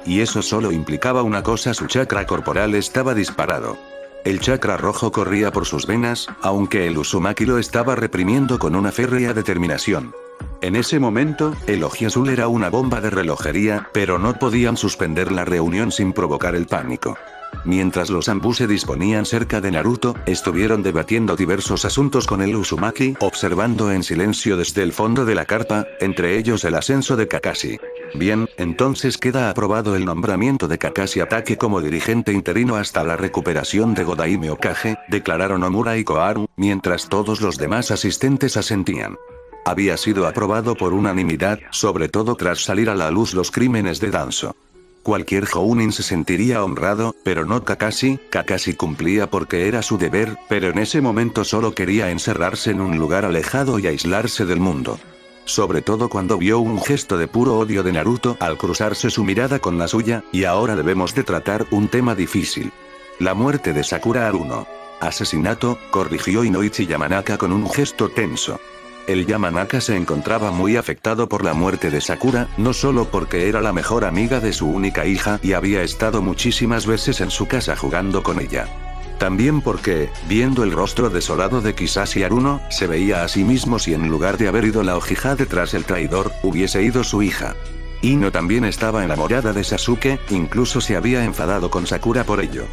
Y eso solo implicaba una cosa: su chakra corporal estaba disparado. El chakra rojo corría por sus venas, aunque el Uzumaki lo estaba reprimiendo con una férrea determinación. En ese momento, el Oji Azul era una bomba de relojería, pero no podían suspender la reunión sin provocar el pánico. Mientras los Anbu se disponían cerca de Naruto, estuvieron debatiendo diversos asuntos con el Uzumaki, observando en silencio desde el fondo de la carpa, entre ellos el ascenso de Kakashi. Bien, entonces queda aprobado el nombramiento de Kakashi Hatake como dirigente interino hasta la recuperación de Godaime Hokage, declararon Omura y Koharu, mientras todos los demás asistentes asentían. Había sido aprobado por unanimidad, sobre todo tras salir a la luz los crímenes de Danzo. Cualquier Jounin se sentiría honrado, pero no Kakashi. Kakashi cumplía porque era su deber, pero en ese momento solo quería encerrarse en un lugar alejado y aislarse del mundo. Sobre todo cuando vio un gesto de puro odio de Naruto al cruzarse su mirada con la suya, y ahora debemos de tratar un tema difícil. La muerte de Sakura Haruno. Asesinato, corrigió Inoichi Yamanaka con un gesto tenso. El Yamanaka se encontraba muy afectado por la muerte de Sakura, no solo porque era la mejor amiga de su única hija y había estado muchísimas veces en su casa jugando con ella. También porque, viendo el rostro desolado de Kizashi Haruno, se veía a sí mismo si en lugar de haber ido la Uchiha detrás del traidor, hubiese ido su hija. Ino también estaba enamorada de Sasuke, incluso se había enfadado con Sakura por ello.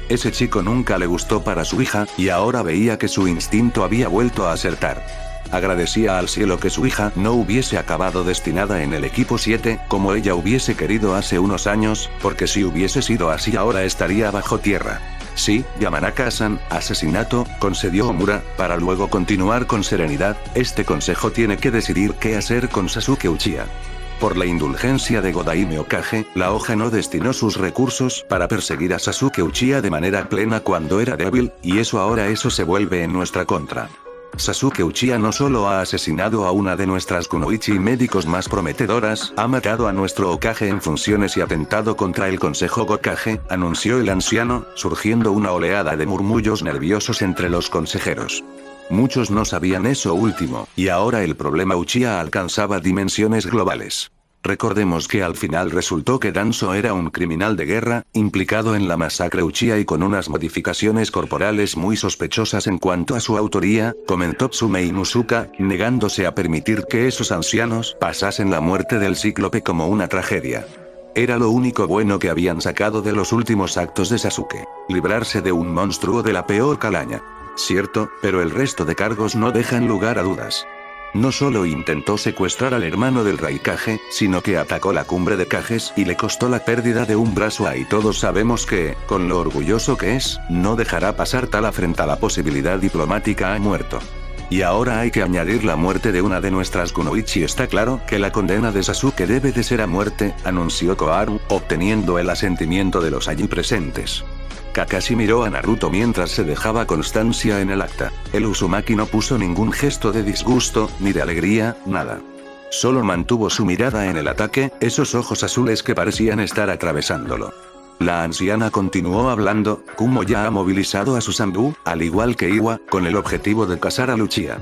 Ese chico nunca le gustó para su hija, y ahora veía que su instinto había vuelto a acertar. Agradecía al cielo que su hija no hubiese acabado destinada en el equipo 7, como ella hubiese querido hace unos años, porque si hubiese sido así ahora estaría bajo tierra. Sí, Yamanaka-san, asesinato, concedió Omura, para luego continuar con serenidad. Este consejo tiene que decidir qué hacer con Sasuke Uchiha. Por la indulgencia de Godaime Hokage, la hoja no destinó sus recursos para perseguir a Sasuke Uchiha de manera plena cuando era débil, y eso se vuelve en nuestra contra. Sasuke Uchiha no solo ha asesinado a una de nuestras kunoichi médicos más prometedoras, ha matado a nuestro Hokage en funciones y atentado contra el Consejo Hokage, anunció el anciano, surgiendo una oleada de murmullos nerviosos entre los consejeros. Muchos no sabían eso último, y ahora el problema Uchiha alcanzaba dimensiones globales. Recordemos que al final resultó que Danzo era un criminal de guerra, implicado en la masacre Uchiha y con unas modificaciones corporales muy sospechosas en cuanto a su autoría, comentó Tsume Inuzuka, negándose a permitir que esos ancianos pasasen la muerte del cíclope como una tragedia. Era lo único bueno que habían sacado de los últimos actos de Sasuke, librarse de un monstruo de la peor calaña. Cierto, pero el resto de cargos no dejan lugar a dudas. No solo intentó secuestrar al hermano del Raikage, sino que atacó la cumbre de Kages y le costó la pérdida de un brazo. Y todos sabemos que, con lo orgulloso que es, no dejará pasar tal afrenta. La posibilidad diplomática ha muerto. Y ahora hay que añadir la muerte de una de nuestras kunoichi. Está claro que la condena de Sasuke debe de ser a muerte, anunció Koharu, obteniendo el asentimiento de los allí presentes. Kakashi miró a Naruto mientras se dejaba constancia en el acta. El Uzumaki no puso ningún gesto de disgusto, ni de alegría, nada. Solo mantuvo su mirada en el ataque, esos ojos azules que parecían estar atravesándolo. La anciana continuó hablando. Kumo ya ha movilizado a sus Anbu, al igual que Iwa, con el objetivo de cazar a Uchiha.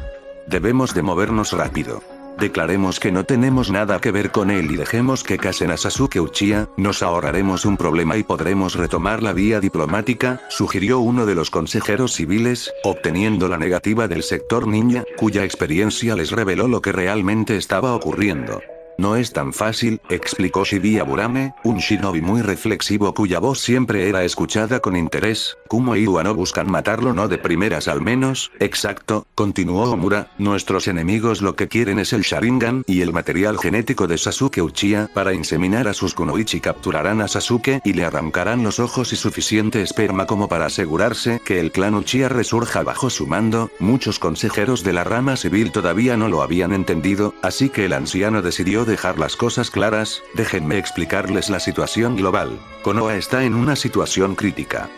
Debemos de movernos rápido. Declaremos que no tenemos nada que ver con él y dejemos que casen a Sasuke Uchiha, nos ahorraremos un problema y podremos retomar la vía diplomática, sugirió uno de los consejeros civiles, obteniendo la negativa del sector ninja, cuya experiencia les reveló lo que realmente estaba ocurriendo. No es tan fácil, explicó Shibuya Burame, un shinobi muy reflexivo cuya voz siempre era escuchada con interés. Kumo y Iwa no buscan matarlo, no de primeras al menos. Exacto, continuó Omura, nuestros enemigos lo que quieren es el Sharingan y el material genético de Sasuke Uchiha. Para inseminar a sus kunoichi capturarán a Sasuke y le arrancarán los ojos y suficiente esperma como para asegurarse que el clan Uchiha resurja bajo su mando. Muchos consejeros de la rama civil todavía no lo habían entendido, así que el anciano decidió dejar las cosas claras. Déjenme explicarles la situación global. Konoha está en una situación crítica.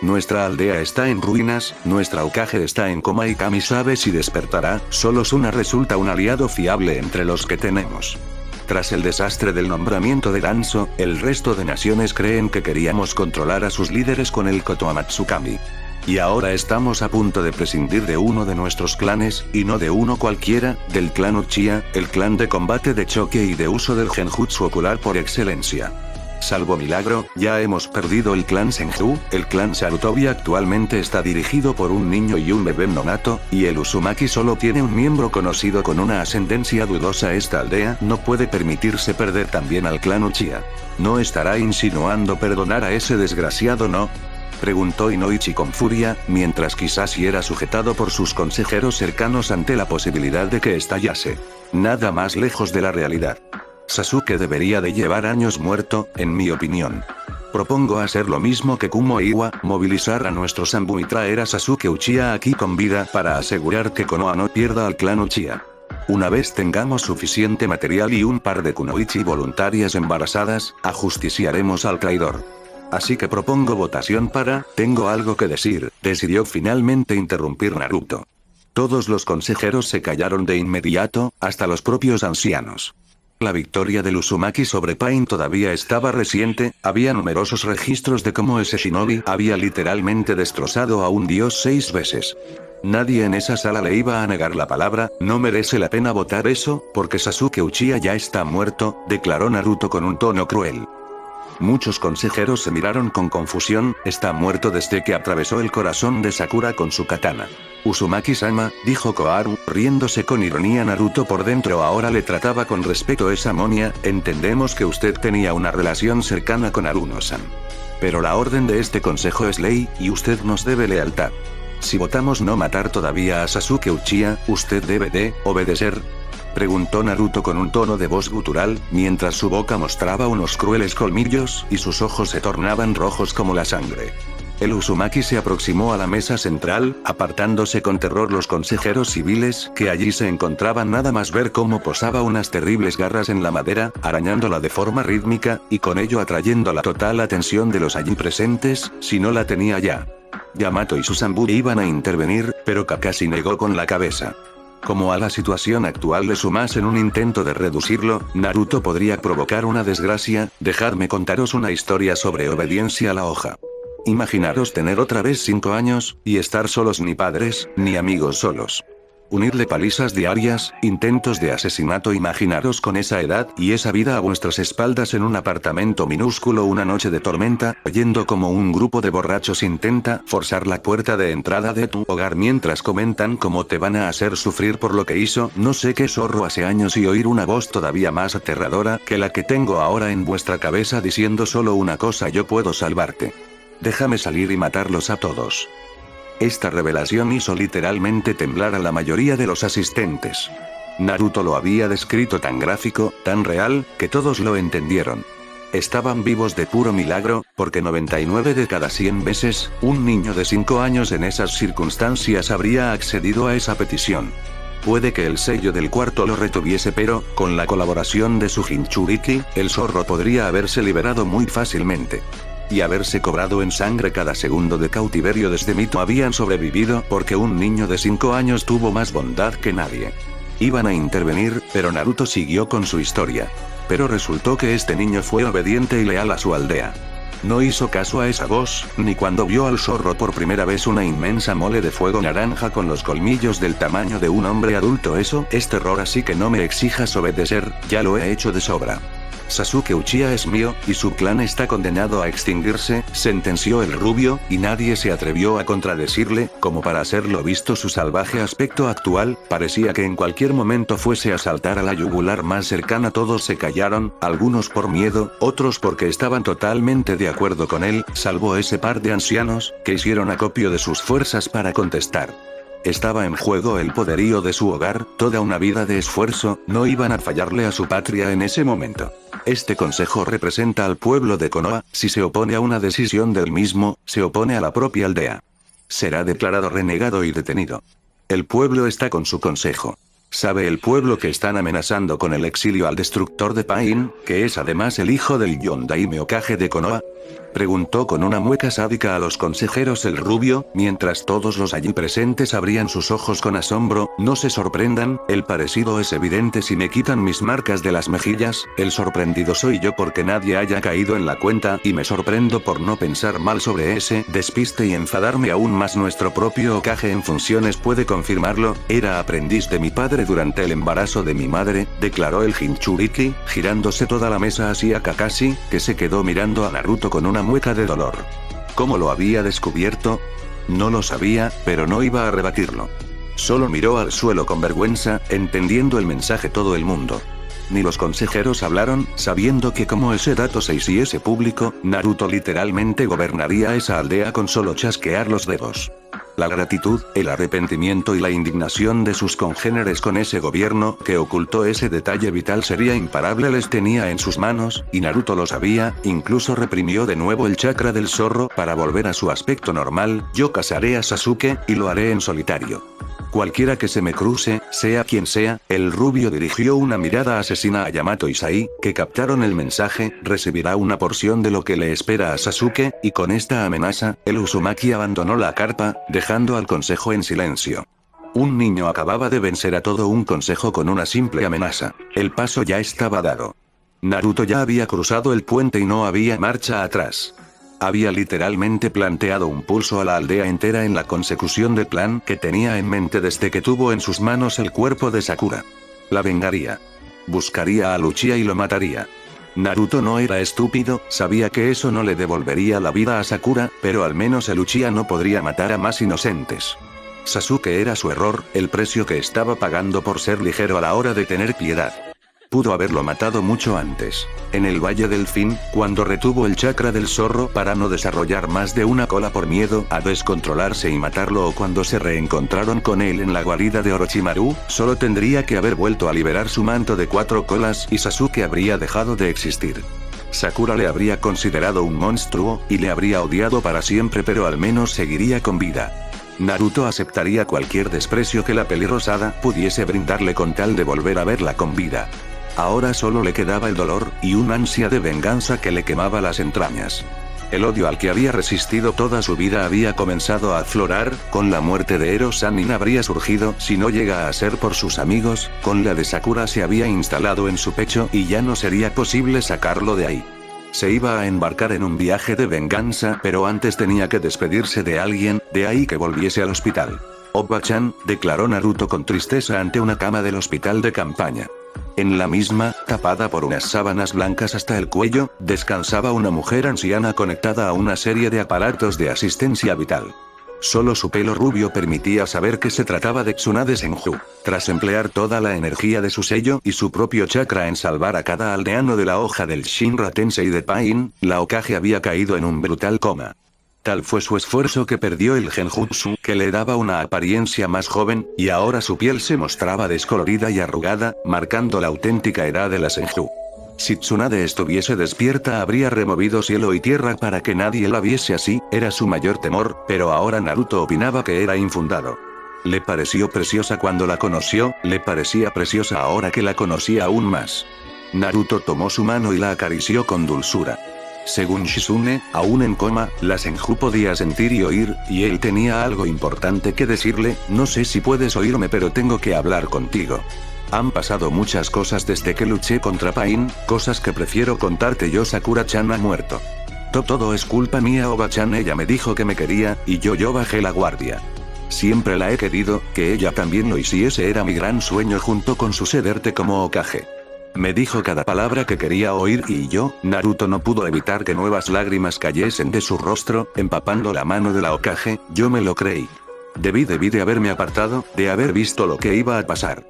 Nuestra aldea está en ruinas, nuestra Hokage está en coma y Kami sabe si despertará. Solo Suna resulta un aliado fiable entre los que tenemos. Tras el desastre del nombramiento de Danzo, el resto de naciones creen que queríamos controlar a sus líderes con el Kotoamatsukami. Y ahora estamos a punto de prescindir de uno de nuestros clanes, y no de uno cualquiera, del clan Uchiha, el clan de combate de choque y de uso del genjutsu ocular por excelencia. Salvo milagro, ya hemos perdido el clan Senju. El clan Sarutobi actualmente está dirigido por un niño y un bebé nonato, y el Uzumaki solo tiene un miembro conocido con una ascendencia dudosa. Esta aldea no puede permitirse perder también al clan Uchiha. ¿No estará insinuando perdonar a ese desgraciado, no?, preguntó Inoichi con furia, mientras Kizashi era sujetado por sus consejeros cercanos ante la posibilidad de que estallase. Nada más lejos de la realidad. Sasuke debería de llevar años muerto, en mi opinión. Propongo hacer lo mismo que Kumo e Iwa, movilizar a nuestro Zanbu y traer a Sasuke Uchiha aquí con vida para asegurar que Konoha no pierda al clan Uchiha. Una vez tengamos suficiente material y un par de kunoichi voluntarias embarazadas, ajusticiaremos al traidor. Así que propongo votación para. Tengo algo que decir, decidió finalmente interrumpir Naruto. Todos los consejeros se callaron de inmediato, hasta los propios ancianos. La victoria del Uzumaki sobre Pain todavía estaba reciente, había numerosos registros de cómo ese shinobi había literalmente destrozado a un dios 6 veces. Nadie en esa sala le iba a negar la palabra. No merece la pena votar eso, porque Sasuke Uchiha ya está muerto, declaró Naruto con un tono cruel. Muchos consejeros se miraron con confusión. Está muerto desde que atravesó el corazón de Sakura con su katana. Uzumaki-sama, dijo Koharu, riéndose con ironía. Naruto por dentro ahora le trataba con respeto. Esa monia, entendemos que usted tenía una relación cercana con Aruno-san. Pero la orden de este consejo es ley, y usted nos debe lealtad. Si votamos no matar todavía a Sasuke Uchiha, ¿usted debe de obedecer?, preguntó Naruto con un tono de voz gutural, mientras su boca mostraba unos crueles colmillos, y sus ojos se tornaban rojos como la sangre. El Uzumaki se aproximó a la mesa central, apartándose con terror los consejeros civiles que allí se encontraban. Nada más ver cómo posaba unas terribles garras en la madera, arañándola de forma rítmica, y con ello atrayendo la total atención de los allí presentes, si no la tenía ya. Yamato y su Zanbu iban a intervenir, pero Kakashi negó con la cabeza. Como a la situación actual le sumasen un intento de reducirlo, Naruto podría provocar una desgracia. Dejadme contaros una historia sobre obediencia a la hoja. Imaginaros tener otra vez 5 años, y estar solos, ni padres, ni amigos solos. Unirle palizas diarias, intentos de asesinato. Imaginaros con esa edad y esa vida a vuestras espaldas en un apartamento minúsculo una noche de tormenta, oyendo como un grupo de borrachos intenta forzar la puerta de entrada de tu hogar mientras comentan cómo te van a hacer sufrir por lo que hizo no sé qué zorro hace años, y oír una voz todavía más aterradora que la que tengo ahora en vuestra cabeza diciendo solo una cosa: yo puedo salvarte. Déjame salir y matarlos a todos. Esta revelación hizo literalmente temblar a la mayoría de los asistentes. Naruto lo había descrito tan gráfico, tan real, que todos lo entendieron. Estaban vivos de puro milagro, porque 99 de cada 100 veces, un niño de 5 años en esas circunstancias habría accedido a esa petición. Puede que el sello del cuarto lo retuviese, pero, con la colaboración de su Jinchuriki, el zorro podría haberse liberado muy fácilmente. Y haberse cobrado en sangre cada segundo de cautiverio desde Mito. Habían sobrevivido porque un niño de 5 años tuvo más bondad que nadie. Iban a intervenir, pero Naruto siguió con su historia. Pero resultó que este niño fue obediente y leal a su aldea. No hizo caso a esa voz, ni cuando vio al zorro por primera vez, una inmensa mole de fuego naranja con los colmillos del tamaño de un hombre adulto. Eso es terror, así que no me exijas obedecer, ya lo he hecho de sobra. Sasuke Uchiha es mío, y su clan está condenado a extinguirse, sentenció el rubio, y nadie se atrevió a contradecirle, como para hacerlo visto su salvaje aspecto actual, parecía que en cualquier momento fuese a saltar a la yugular más cercana. Todos se callaron, algunos por miedo, otros porque estaban totalmente de acuerdo con él, salvo ese par de ancianos, que hicieron acopio de sus fuerzas para contestar. Estaba en juego el poderío de su hogar, toda una vida de esfuerzo, no iban a fallarle a su patria en ese momento. Este consejo representa al pueblo de Konoha, si se opone a una decisión del mismo, se opone a la propia aldea. Será declarado renegado y detenido. El pueblo está con su consejo. ¿Sabe el pueblo que están amenazando con el exilio al destructor de Pain, que es además el hijo del Yondaime Hokage de Konoha? Preguntó con una mueca sádica a los consejeros el rubio, mientras todos los allí presentes abrían sus ojos con asombro. No se sorprendan, el parecido es evidente si me quitan mis marcas de las mejillas, el sorprendido soy yo porque nadie haya caído en la cuenta, y me sorprendo por no pensar mal sobre ese despiste y enfadarme aún más. Nuestro propio Hokage en funciones puede confirmarlo, era aprendiz de mi padre durante el embarazo de mi madre, declaró el Jinchuriki, girándose toda la mesa hacia Kakashi, que se quedó mirando a Naruto con una mueca de dolor. ¿Cómo lo había descubierto? No lo sabía, pero no iba a rebatirlo. Solo miró al suelo con vergüenza, entendiendo el mensaje todo el mundo. Ni los consejeros hablaron, sabiendo que como ese dato se hiciese público, Naruto literalmente gobernaría esa aldea con solo chasquear los dedos. La gratitud, el arrepentimiento y la indignación de sus congéneres con ese gobierno que ocultó ese detalle vital sería imparable les tenía en sus manos, y Naruto lo sabía, incluso reprimió de nuevo el chakra del zorro para volver a su aspecto normal. Yo cazaré a Sasuke, y lo haré en solitario. Cualquiera que se me cruce, sea quien sea, el rubio dirigió una mirada asesina a Yamato y Sai, que captaron el mensaje, recibirá una porción de lo que le espera a Sasuke, y con esta amenaza, el Uzumaki abandonó la carpa, dejando al consejo en silencio. Un niño acababa de vencer a todo un consejo con una simple amenaza. El paso ya estaba dado. Naruto ya había cruzado el puente y no había marcha atrás. Había literalmente planteado un pulso a la aldea entera en la consecución del plan que tenía en mente desde que tuvo en sus manos el cuerpo de Sakura. La vengaría. Buscaría a Uchiha y lo mataría. Naruto no era estúpido, sabía que eso no le devolvería la vida a Sakura, pero al menos el Uchiha no podría matar a más inocentes. Sasuke era su error, el precio que estaba pagando por ser ligero a la hora de tener piedad. Pudo haberlo matado mucho antes. En el Valle del Fin, cuando retuvo el chakra del zorro para no desarrollar más de una cola por miedo a descontrolarse y matarlo, o cuando se reencontraron con él en la guarida de Orochimaru, solo tendría que haber vuelto a liberar su manto de 4 colas y Sasuke habría dejado de existir. Sakura le habría considerado un monstruo, y le habría odiado para siempre, pero al menos seguiría con vida. Naruto aceptaría cualquier desprecio que la pelirrosada pudiese brindarle con tal de volver a verla con vida. Ahora solo le quedaba el dolor, y un ansia de venganza que le quemaba las entrañas. El odio al que había resistido toda su vida había comenzado a aflorar, con la muerte de Ero Sannin habría surgido, si no llega a ser por sus amigos, con la de Sakura se había instalado en su pecho y ya no sería posible sacarlo de ahí. Se iba a embarcar en un viaje de venganza, pero antes tenía que despedirse de alguien, de ahí que volviese al hospital. Obba-chan, declaró Naruto con tristeza ante una cama del hospital de campaña. En la misma, tapada por unas sábanas blancas hasta el cuello, descansaba una mujer anciana conectada a una serie de aparatos de asistencia vital. Solo su pelo rubio permitía saber que se trataba de Tsunade Senju. Tras emplear toda la energía de su sello y su propio chakra en salvar a cada aldeano de la hoja del Shinra Tensei de Pain, la Hokage había caído en un brutal coma. Tal fue su esfuerzo que perdió el genjutsu, que le daba una apariencia más joven, y ahora su piel se mostraba descolorida y arrugada, marcando la auténtica edad de la Senju. Si Tsunade estuviese despierta habría removido cielo y tierra para que nadie la viese así, era su mayor temor, pero ahora Naruto opinaba que era infundado. Le pareció preciosa cuando la conoció, le parecía preciosa ahora que la conocía aún más. Naruto tomó su mano y la acarició con dulzura. Según Shizune, aún en coma, la Senju podía sentir y oír, y él tenía algo importante que decirle. No sé si puedes oírme, pero tengo que hablar contigo. Han pasado muchas cosas desde que luché contra Pain, cosas que prefiero contarte yo. Sakura-chan ha muerto. Todo es culpa mía, Obba-chan. Ella me dijo que me quería, y yo bajé la guardia. Siempre la he querido, que ella también lo hiciese era mi gran sueño junto con sucederte como Hokage. Me dijo cada palabra que quería oír y yo, Naruto, no pudo evitar que nuevas lágrimas cayesen de su rostro, empapando la mano de la Hokage. Yo me lo creí. Debí de haberme apartado, de haber visto lo que iba a pasar.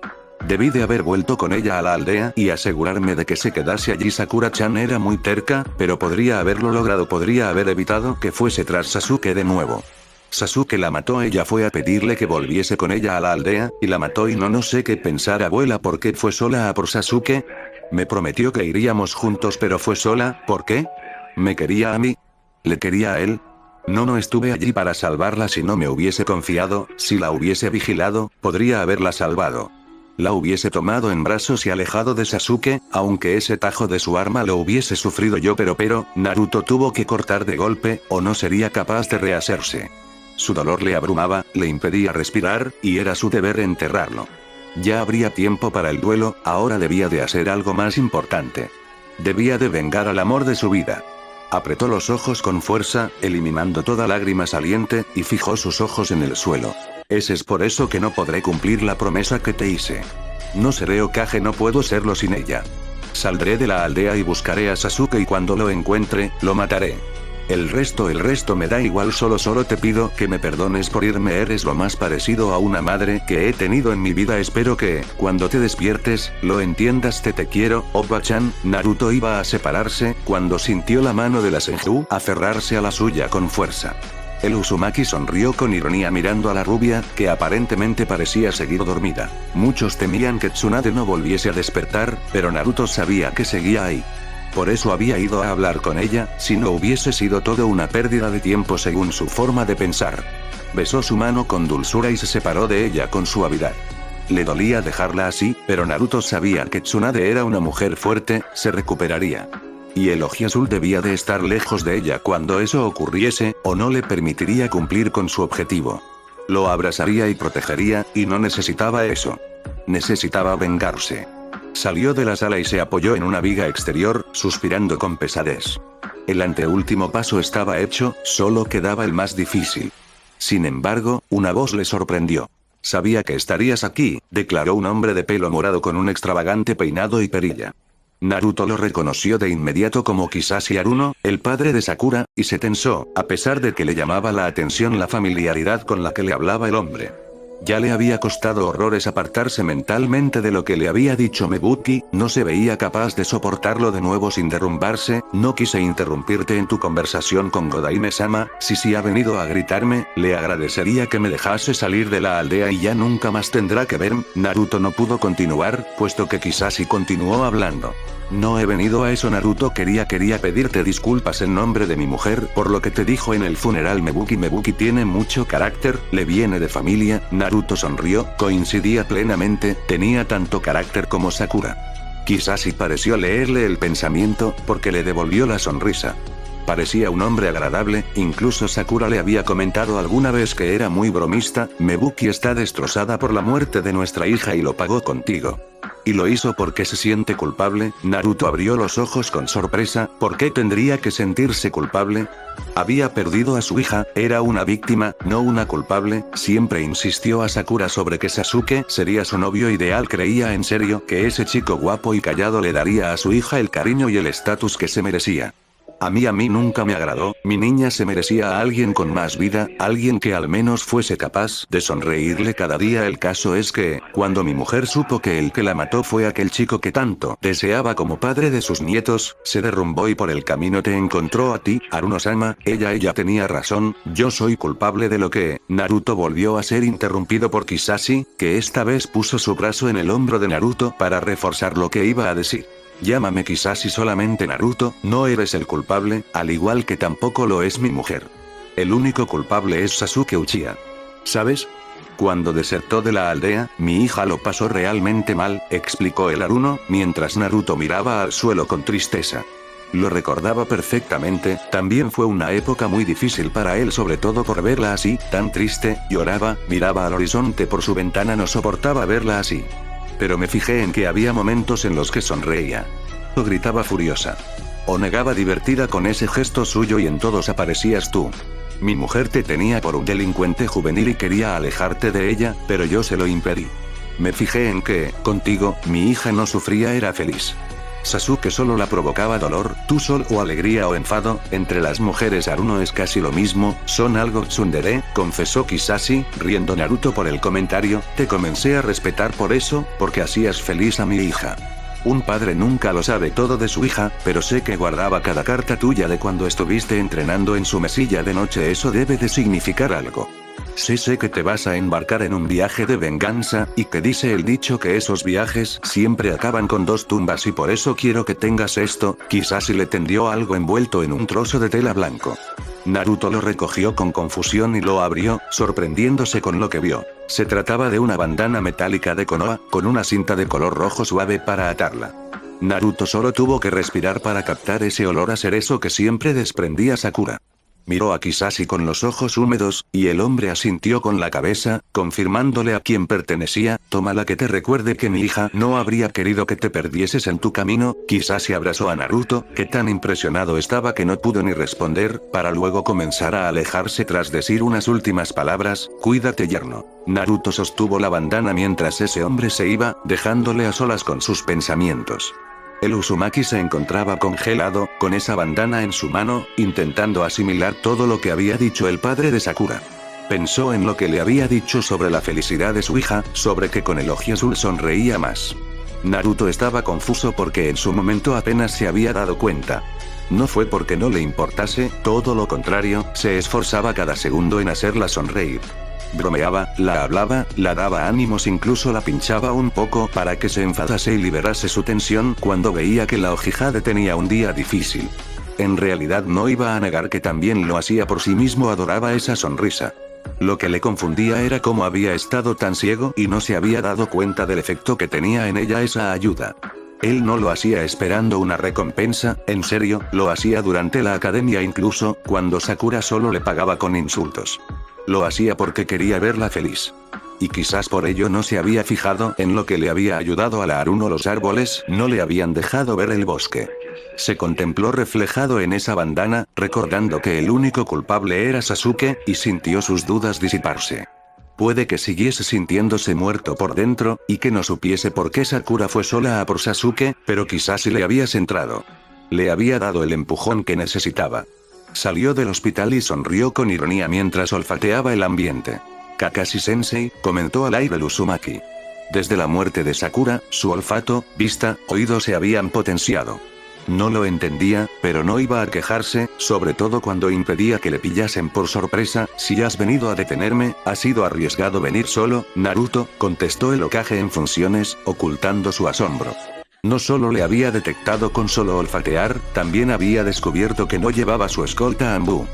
Debí de haber vuelto con ella a la aldea y asegurarme de que se quedase allí. Sakura-chan era muy terca, pero podría haberlo logrado, podría haber evitado que fuese tras Sasuke de nuevo. Sasuke la mató, ella fue a pedirle que volviese con ella a la aldea, y la mató y no sé qué pensar abuela, ¿por qué fue sola a por Sasuke? Me prometió que iríamos juntos pero fue sola, ¿por qué? ¿Me quería a mí? ¿Le quería a él? No estuve allí para salvarla. Si no me hubiese confiado, si la hubiese vigilado, podría haberla salvado. La hubiese tomado en brazos y alejado de Sasuke, aunque ese tajo de su arma lo hubiese sufrido yo, pero, Naruto tuvo que cortar de golpe, o no sería capaz de rehacerse. Su dolor le abrumaba, le impedía respirar, y era su deber enterrarlo. Ya habría tiempo para el duelo, ahora debía de hacer algo más importante. Debía de vengar al amor de su vida. Apretó los ojos con fuerza, eliminando toda lágrima saliente, y fijó sus ojos en el suelo. Es por eso que no podré cumplir la promesa que te hice. No seré Hokage, no puedo serlo sin ella. Saldré de la aldea y buscaré a Sasuke y cuando lo encuentre, lo mataré. El resto me da igual, solo te pido que me perdones por irme, eres lo más parecido a una madre que he tenido en mi vida, espero que, cuando te despiertes, lo entiendas, te quiero, Obba-chan. Naruto iba a separarse, cuando sintió la mano de la Senju aferrarse a la suya con fuerza. El Uzumaki sonrió con ironía mirando a la rubia, que aparentemente parecía seguir dormida. Muchos temían que Tsunade no volviese a despertar, pero Naruto sabía que seguía ahí. Por eso había ido a hablar con ella, si no hubiese sido todo una pérdida de tiempo según su forma de pensar. Besó su mano con dulzura y se separó de ella con suavidad. Le dolía dejarla así, pero Naruto sabía que Tsunade era una mujer fuerte, se recuperaría. Y el Oji Azul debía de estar lejos de ella cuando eso ocurriese, o no le permitiría cumplir con su objetivo. Lo abrazaría y protegería, y no necesitaba eso. Necesitaba vengarse. Salió de la sala y se apoyó en una viga exterior, suspirando con pesadez. El anteúltimo paso estaba hecho, solo quedaba el más difícil. Sin embargo, una voz le sorprendió. Sabía que estarías aquí, declaró un hombre de pelo morado con un extravagante peinado y perilla. Naruto lo reconoció de inmediato como Kizashi Haruno, el padre de Sakura, y se tensó, a pesar de que le llamaba la atención la familiaridad con la que le hablaba el hombre. Ya le había costado horrores apartarse mentalmente de lo que le había dicho Mebuki, no se veía capaz de soportarlo de nuevo sin derrumbarse. No quise interrumpirte en tu conversación con Godaime-sama, si ha venido a gritarme, le agradecería que me dejase salir de la aldea y ya nunca más tendrá que verme. Naruto no pudo continuar, puesto que Kizashi continuó hablando. No he venido a eso, Naruto, quería pedirte disculpas en nombre de mi mujer por lo que te dijo en el funeral. Mebuki tiene mucho carácter, le viene de familia. Naruto sonrió, coincidía plenamente, tenía tanto carácter como Sakura. Kizashi pareció leerle el pensamiento, porque le devolvió la sonrisa. Parecía un hombre agradable, incluso Sakura le había comentado alguna vez que era muy bromista. Mebuki está destrozada por la muerte de nuestra hija y lo pagó contigo. ¿Y lo hizo porque se siente culpable? Naruto abrió los ojos con sorpresa, ¿por qué tendría que sentirse culpable? Había perdido a su hija, era una víctima, no una culpable. Siempre insistió a Sakura sobre que Sasuke sería su novio ideal, creía en serio que ese chico guapo y callado le daría a su hija el cariño y el estatus que se merecía. A mí nunca me agradó, mi niña se merecía a alguien con más vida, alguien que al menos fuese capaz de sonreírle cada día. El caso es que, cuando mi mujer supo que el que la mató fue aquel chico que tanto deseaba como padre de sus nietos, se derrumbó y por el camino te encontró a ti, Haruno-sama. Ella tenía razón, yo soy culpable de lo que... Naruto volvió a ser interrumpido por Kizashi, que esta vez puso su brazo en el hombro de Naruto para reforzar lo que iba a decir. Llámame Kizashi solamente, Naruto, no eres el culpable, al igual que tampoco lo es mi mujer. El único culpable es Sasuke Uchiha. ¿Sabes? Cuando desertó de la aldea, mi hija lo pasó realmente mal, explicó el Haruno, mientras Naruto miraba al suelo con tristeza. Lo recordaba perfectamente, también fue una época muy difícil para él, sobre todo por verla así, tan triste, lloraba, miraba al horizonte por su ventana, no soportaba verla así. Pero me fijé en que había momentos en los que sonreía. O gritaba furiosa. O negaba divertida con ese gesto suyo y en todos aparecías tú. Mi mujer te tenía por un delincuente juvenil y quería alejarte de ella, pero yo se lo impedí. Me fijé en que, contigo, mi hija no sufría, era feliz. Sasuke solo la provocaba dolor, tú solo o alegría o enfado, entre las mujeres Aruno es casi lo mismo, son algo tsundere, confesó Kizashi, riendo Naruto por el comentario, te comencé a respetar por eso, porque hacías feliz a mi hija. Un padre nunca lo sabe todo de su hija, pero sé que guardaba cada carta tuya de cuando estuviste entrenando en su mesilla de noche, eso debe de significar algo. Sé que te vas a embarcar en un viaje de venganza, y que dice el dicho que esos viajes siempre acaban con dos tumbas y por eso quiero que tengas esto, quizás si le tendió algo envuelto en un trozo de tela blanco. Naruto lo recogió con confusión y lo abrió, sorprendiéndose con lo que vio. Se trataba de una bandana metálica de Konoha, con una cinta de color rojo suave para atarla. Naruto solo tuvo que respirar para captar ese olor a cerezo que siempre desprendía Sakura. Miró a Kizashi con los ojos húmedos, y el hombre asintió con la cabeza, confirmándole a quién pertenecía, tómala que te recuerde que mi hija no habría querido que te perdieses en tu camino. Kizashi abrazó a Naruto, que tan impresionado estaba que no pudo ni responder, para luego comenzar a alejarse tras decir unas últimas palabras, cuídate yerno. Naruto sostuvo la bandana mientras ese hombre se iba, dejándole a solas con sus pensamientos. El Uzumaki se encontraba congelado, con esa bandana en su mano, intentando asimilar todo lo que había dicho el padre de Sakura. Pensó en lo que le había dicho sobre la felicidad de su hija, sobre que con el ojo azul sonreía más. Naruto estaba confuso porque en su momento apenas se había dado cuenta. No fue porque no le importase, todo lo contrario, se esforzaba cada segundo en hacerla sonreír. Bromeaba, la hablaba, la daba ánimos, incluso la pinchaba un poco para que se enfadase y liberase su tensión cuando veía que la Hokage tenía un día difícil. En realidad no iba a negar que también lo hacía por sí mismo, adoraba esa sonrisa. Lo que le confundía era cómo había estado tan ciego y no se había dado cuenta del efecto que tenía en ella esa ayuda. Él no lo hacía esperando una recompensa, en serio, lo hacía durante la academia, incluso cuando Sakura solo le pagaba con insultos. Lo hacía porque quería verla feliz. Y quizás por ello no se había fijado en lo que le había ayudado a la Aruno. Los árboles no le habían dejado ver el bosque. Se contempló reflejado en esa bandana, recordando que el único culpable era Sasuke, y sintió sus dudas disiparse. Puede que siguiese sintiéndose muerto por dentro, y que no supiese por qué Sakura fue sola a por Sasuke, pero quizás si le había centrado. Le había dado el empujón que necesitaba. Salió del hospital y sonrió con ironía mientras olfateaba el ambiente. Kakashi-sensei, comentó al aire el Uzumaki. Desde la muerte de Sakura, su olfato, vista, oído se habían potenciado. No lo entendía, pero no iba a quejarse, sobre todo cuando impedía que le pillasen por sorpresa. Si has venido a detenerme, ha sido arriesgado venir solo, Naruto, contestó el Hokage en funciones, ocultando su asombro. No solo le había detectado con solo olfatear, también había descubierto que no llevaba su escolta Anbu.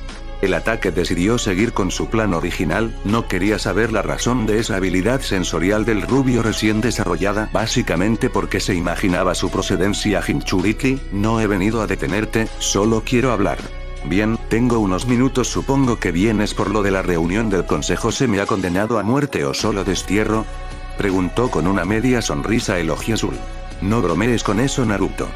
El ataque decidió seguir con su plan original, no quería saber la razón de esa habilidad sensorial del rubio recién desarrollada, básicamente porque se imaginaba su procedencia Jinchuriki. No he venido a detenerte, solo quiero hablar. Bien, tengo unos minutos, supongo que vienes por lo de la reunión del consejo. ¿Se me ha condenado a muerte o solo destierro? Preguntó con una media sonrisa el ojo azul. No bromees con eso, Naruto.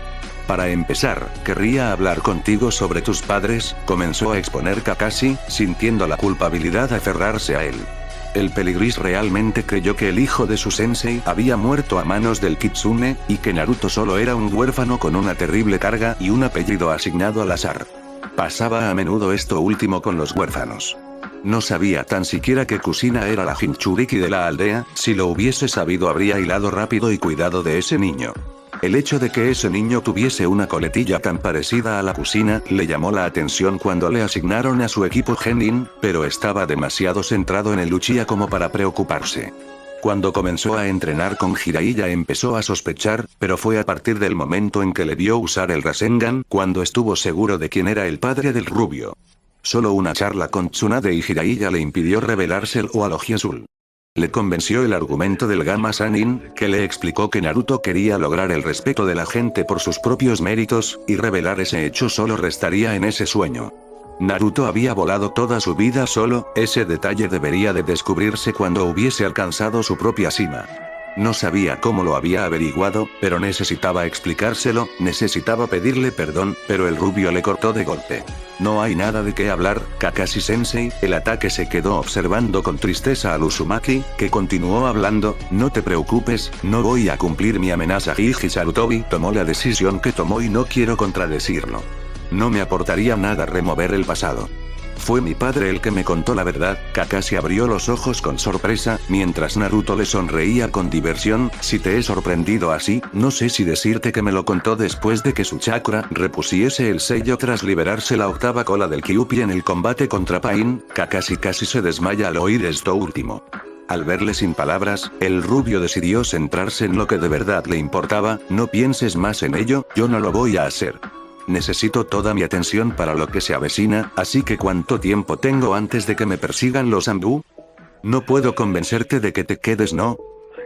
Para empezar, querría hablar contigo sobre tus padres, comenzó a exponer Kakashi, sintiendo la culpabilidad de aferrarse a él. El peligris realmente creyó que el hijo de su sensei había muerto a manos del Kitsune, y que Naruto solo era un huérfano con una terrible carga y un apellido asignado al azar. Pasaba a menudo esto último con los huérfanos. No sabía tan siquiera que Kusina era la Jinchuriki de la aldea. Si lo hubiese sabido habría hilado rápido y cuidado de ese niño. El hecho de que ese niño tuviese una coletilla tan parecida a la Kusina le llamó la atención cuando le asignaron a su equipo Genin, pero estaba demasiado centrado en el Uchiha como para preocuparse. Cuando comenzó a entrenar con Jiraiya empezó a sospechar, pero fue a partir del momento en que le vio usar el Rasengan cuando estuvo seguro de quién era el padre del rubio. Solo una charla con Tsunade y Jiraiya le impidió revelárselo al ojo azul. Le convenció el argumento del Gamma Sannin, que le explicó que Naruto quería lograr el respeto de la gente por sus propios méritos, y revelar ese hecho solo restaría en ese sueño. Naruto había volado toda su vida solo, ese detalle debería de descubrirse cuando hubiese alcanzado su propia cima. No sabía cómo lo había averiguado, pero necesitaba explicárselo, necesitaba pedirle perdón, pero el rubio le cortó de golpe. No hay nada de qué hablar, Kakashi-sensei. El ataque se quedó observando con tristeza al Uzumaki, que continuó hablando, no te preocupes, no voy a cumplir mi amenaza. Jiji Sarutobi tomó la decisión que tomó y no quiero contradecirlo. No me aportaría nada remover el pasado. Fue mi padre el que me contó la verdad. Kakashi abrió los ojos con sorpresa, mientras Naruto le sonreía con diversión. Si te he sorprendido así, no sé si decirte que me lo contó después de que su chakra repusiese el sello tras liberarse la octava cola del Kyuubi en el combate contra Pain. Kakashi casi se desmaya al oír esto último. Al verle sin palabras, el rubio decidió centrarse en lo que de verdad le importaba. No pienses más en ello, yo no lo voy a hacer. Necesito toda mi atención para lo que se avecina, así que ¿cuánto tiempo tengo antes de que me persigan los Anbu? No puedo convencerte de que te quedes, ¿no?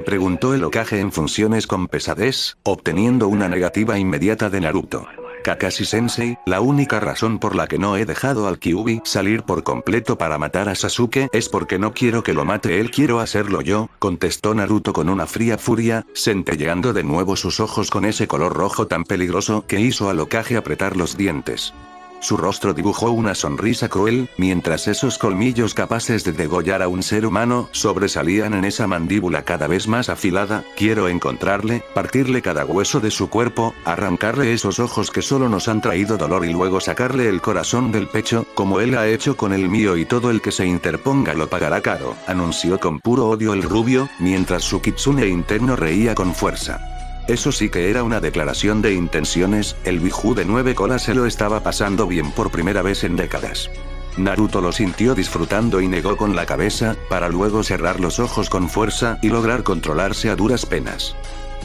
Preguntó el Hokage en funciones con pesadez, obteniendo una negativa inmediata de Naruto. Kakashi-sensei, la única razón por la que no he dejado al Kyuubi salir por completo para matar a Sasuke es porque no quiero que lo mate él, quiero hacerlo yo, contestó Naruto con una fría furia, centelleando de nuevo sus ojos con ese color rojo tan peligroso que hizo al Hokage apretar los dientes. Su rostro dibujó una sonrisa cruel, mientras esos colmillos capaces de degollar a un ser humano sobresalían en esa mandíbula cada vez más afilada. Quiero encontrarle, partirle cada hueso de su cuerpo, arrancarle esos ojos que solo nos han traído dolor y luego sacarle el corazón del pecho, como él ha hecho con el mío, y todo el que se interponga lo pagará caro, anunció con puro odio el rubio, mientras su kitsune interno reía con fuerza. Eso sí que era una declaración de intenciones. El Biju de 9 colas se lo estaba pasando bien por primera vez en décadas. Naruto lo sintió disfrutando y negó con la cabeza, para luego cerrar los ojos con fuerza y lograr controlarse a duras penas.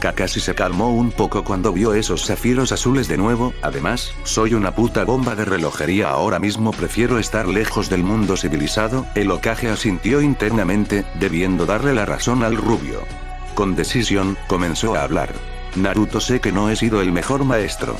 Kakashi se calmó un poco cuando vio esos zafiros azules de nuevo. Además, soy una puta bomba de relojería, ahora mismo prefiero estar lejos del mundo civilizado. El Hokage asintió internamente, debiendo darle la razón al rubio. Con decisión, comenzó a hablar. Naruto, sé que no he sido el mejor maestro.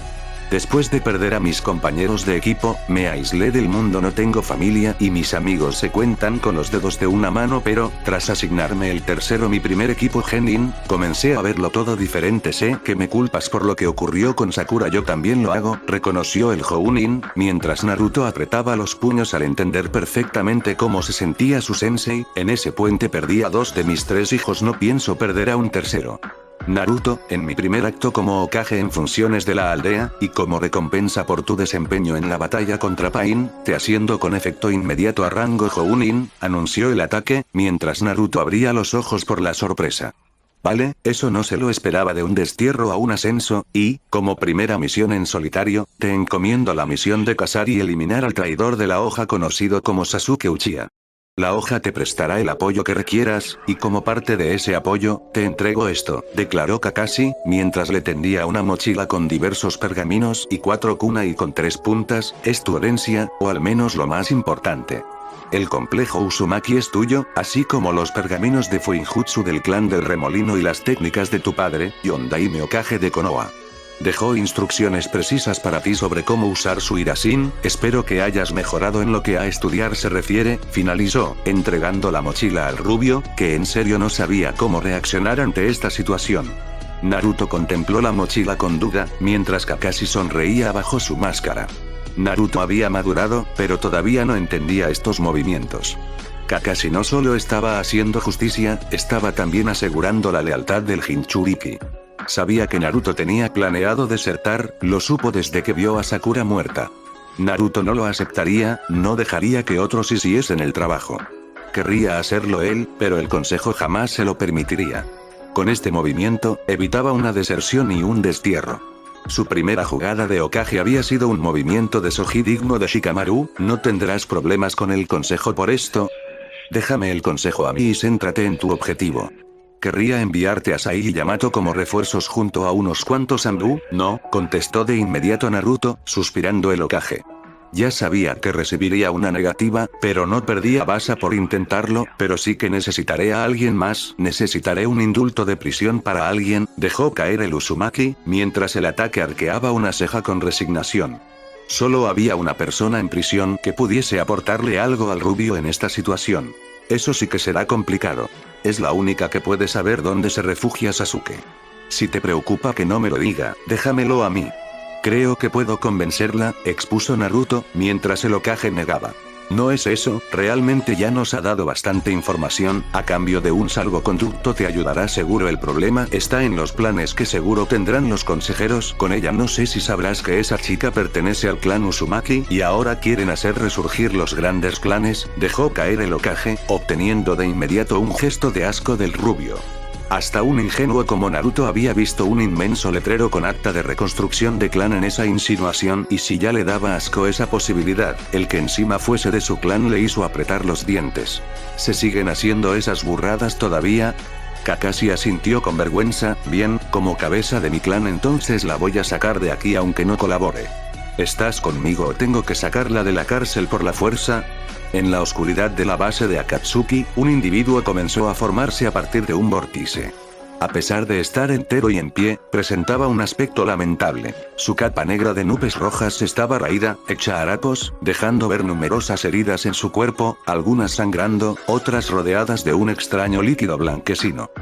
Después de perder a mis compañeros de equipo, me aislé del mundo, no tengo familia y mis amigos se cuentan con los dedos de una mano, pero, tras asignarme el tercero, mi primer equipo Genin, comencé a verlo todo diferente. Sé que me culpas por lo que ocurrió con Sakura, yo también lo hago, reconoció el Jounin, mientras Naruto apretaba los puños al entender perfectamente cómo se sentía su sensei. En ese puente perdí a 2 de mis 3 hijos, no pienso perder a un tercero. Naruto, en mi primer acto como Hokage en funciones de la aldea, y como recompensa por tu desempeño en la batalla contra Pain, te asciendo con efecto inmediato a rango Jounin, anunció el ataque, mientras Naruto abría los ojos por la sorpresa. Vale, eso no se lo esperaba, de un destierro a un ascenso, y, como primera misión en solitario, te encomiendo la misión de cazar y eliminar al traidor de la hoja conocido como Sasuke Uchiha. La hoja te prestará el apoyo que requieras, y como parte de ese apoyo, te entrego esto, declaró Kakashi, mientras le tendía una mochila con diversos pergaminos y 4 kunai con 3 puntas. Es tu herencia, o al menos lo más importante. El complejo Uzumaki es tuyo, así como los pergaminos de Fuinjutsu del clan del remolino y las técnicas de tu padre, Yondaime Hokage de Konoha. Dejó instrucciones precisas para ti sobre cómo usar su Irasin. Espero que hayas mejorado en lo que a estudiar se refiere, finalizó, entregando la mochila al rubio, que en serio no sabía cómo reaccionar ante esta situación. Naruto contempló la mochila con duda, mientras Kakashi sonreía bajo su máscara. Naruto había madurado, pero todavía no entendía estos movimientos. Kakashi no solo estaba haciendo justicia, estaba también asegurando la lealtad del Jinchuriki. Sabía que Naruto tenía planeado desertar, lo supo desde que vio a Sakura muerta. Naruto no lo aceptaría, no dejaría que otros hiciesen el trabajo. Querría hacerlo él, pero el consejo jamás se lo permitiría. Con este movimiento, evitaba una deserción y un destierro. Su primera jugada de Hokage había sido un movimiento de Soji digno de Shikamaru. ¿No tendrás problemas con el consejo por esto? Déjame el consejo a mí y céntrate en tu objetivo. Querría enviarte a Sai y Yamato como refuerzos junto a unos cuantos Anbu. No, contestó de inmediato Naruto, suspirando el Hokage. Ya sabía que recibiría una negativa, pero no perdía basa por intentarlo. Pero sí que necesitaré a alguien más, necesitaré un indulto de prisión para alguien. Dejó caer el Uzumaki, mientras el ataque arqueaba una ceja con resignación. Solo había una persona en prisión que pudiese aportarle algo al rubio en esta situación. Eso sí que será complicado. Es la única que puede saber dónde se refugia Sasuke. Si te preocupa que no me lo diga, déjamelo a mí. Creo que puedo convencerla, expuso Naruto, mientras el Hokage negaba. No es eso, realmente ya nos ha dado bastante información, a cambio de un salvoconducto te ayudará seguro. El problema está en los planes que seguro tendrán los consejeros con ella. No sé si sabrás que esa chica pertenece al clan Uzumaki y ahora quieren hacer resurgir los grandes clanes, dejó caer el Hokage, obteniendo de inmediato un gesto de asco del rubio. Hasta un ingenuo como Naruto había visto un inmenso letrero con acta de reconstrucción de clan en esa insinuación, y si ya le daba asco esa posibilidad, el que encima fuese de su clan le hizo apretar los dientes. ¿Se siguen haciendo esas burradas todavía? Kakashi asintió con vergüenza. Bien, como cabeza de mi clan entonces la voy a sacar de aquí aunque no colabore. ¿Estás conmigo o tengo que sacarla de la cárcel por la fuerza? En la oscuridad de la base de Akatsuki, un individuo comenzó a formarse a partir de un vórtice. A pesar de estar entero y en pie, presentaba un aspecto lamentable. Su capa negra de nubes rojas estaba raída, hecha harapos, dejando ver numerosas heridas en su cuerpo, algunas sangrando, otras rodeadas de un extraño líquido blanquecino.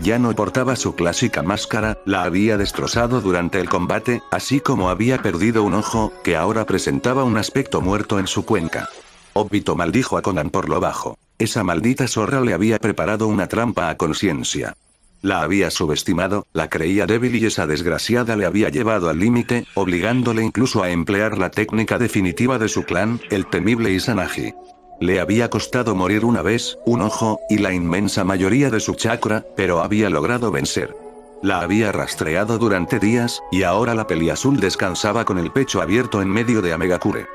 Ya no portaba su clásica máscara, la había destrozado durante el combate, así como había perdido un ojo, que ahora presentaba un aspecto muerto en su cuenca. Obito maldijo a Konan por lo bajo. Esa maldita zorra le había preparado una trampa a conciencia. La había subestimado, la creía débil y esa desgraciada le había llevado al límite, obligándole incluso a emplear la técnica definitiva de su clan, el temible Izanagi. Le había costado morir una vez, un ojo, y la inmensa mayoría de su chakra, pero había logrado vencer. La había rastreado durante días, y ahora la peliazul descansaba con el pecho abierto en medio de Amegakure.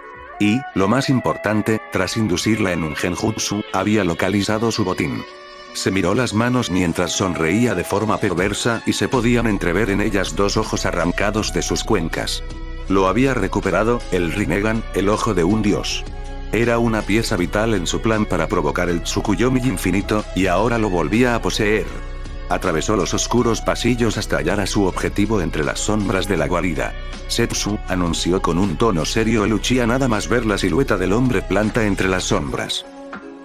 Y, lo más importante, tras inducirla en un genjutsu, había localizado su botín. Se miró las manos mientras sonreía de forma perversa y se podían entrever en ellas dos ojos arrancados de sus cuencas. Lo había recuperado, el Rinnegan, el ojo de un dios. Era una pieza vital en su plan para provocar el Tsukuyomi infinito, y ahora lo volvía a poseer. Atravesó los oscuros pasillos hasta hallar a su objetivo entre las sombras de la guarida. Setsu, anunció con un tono serio el Uchiha nada más ver la silueta del hombre planta entre las sombras.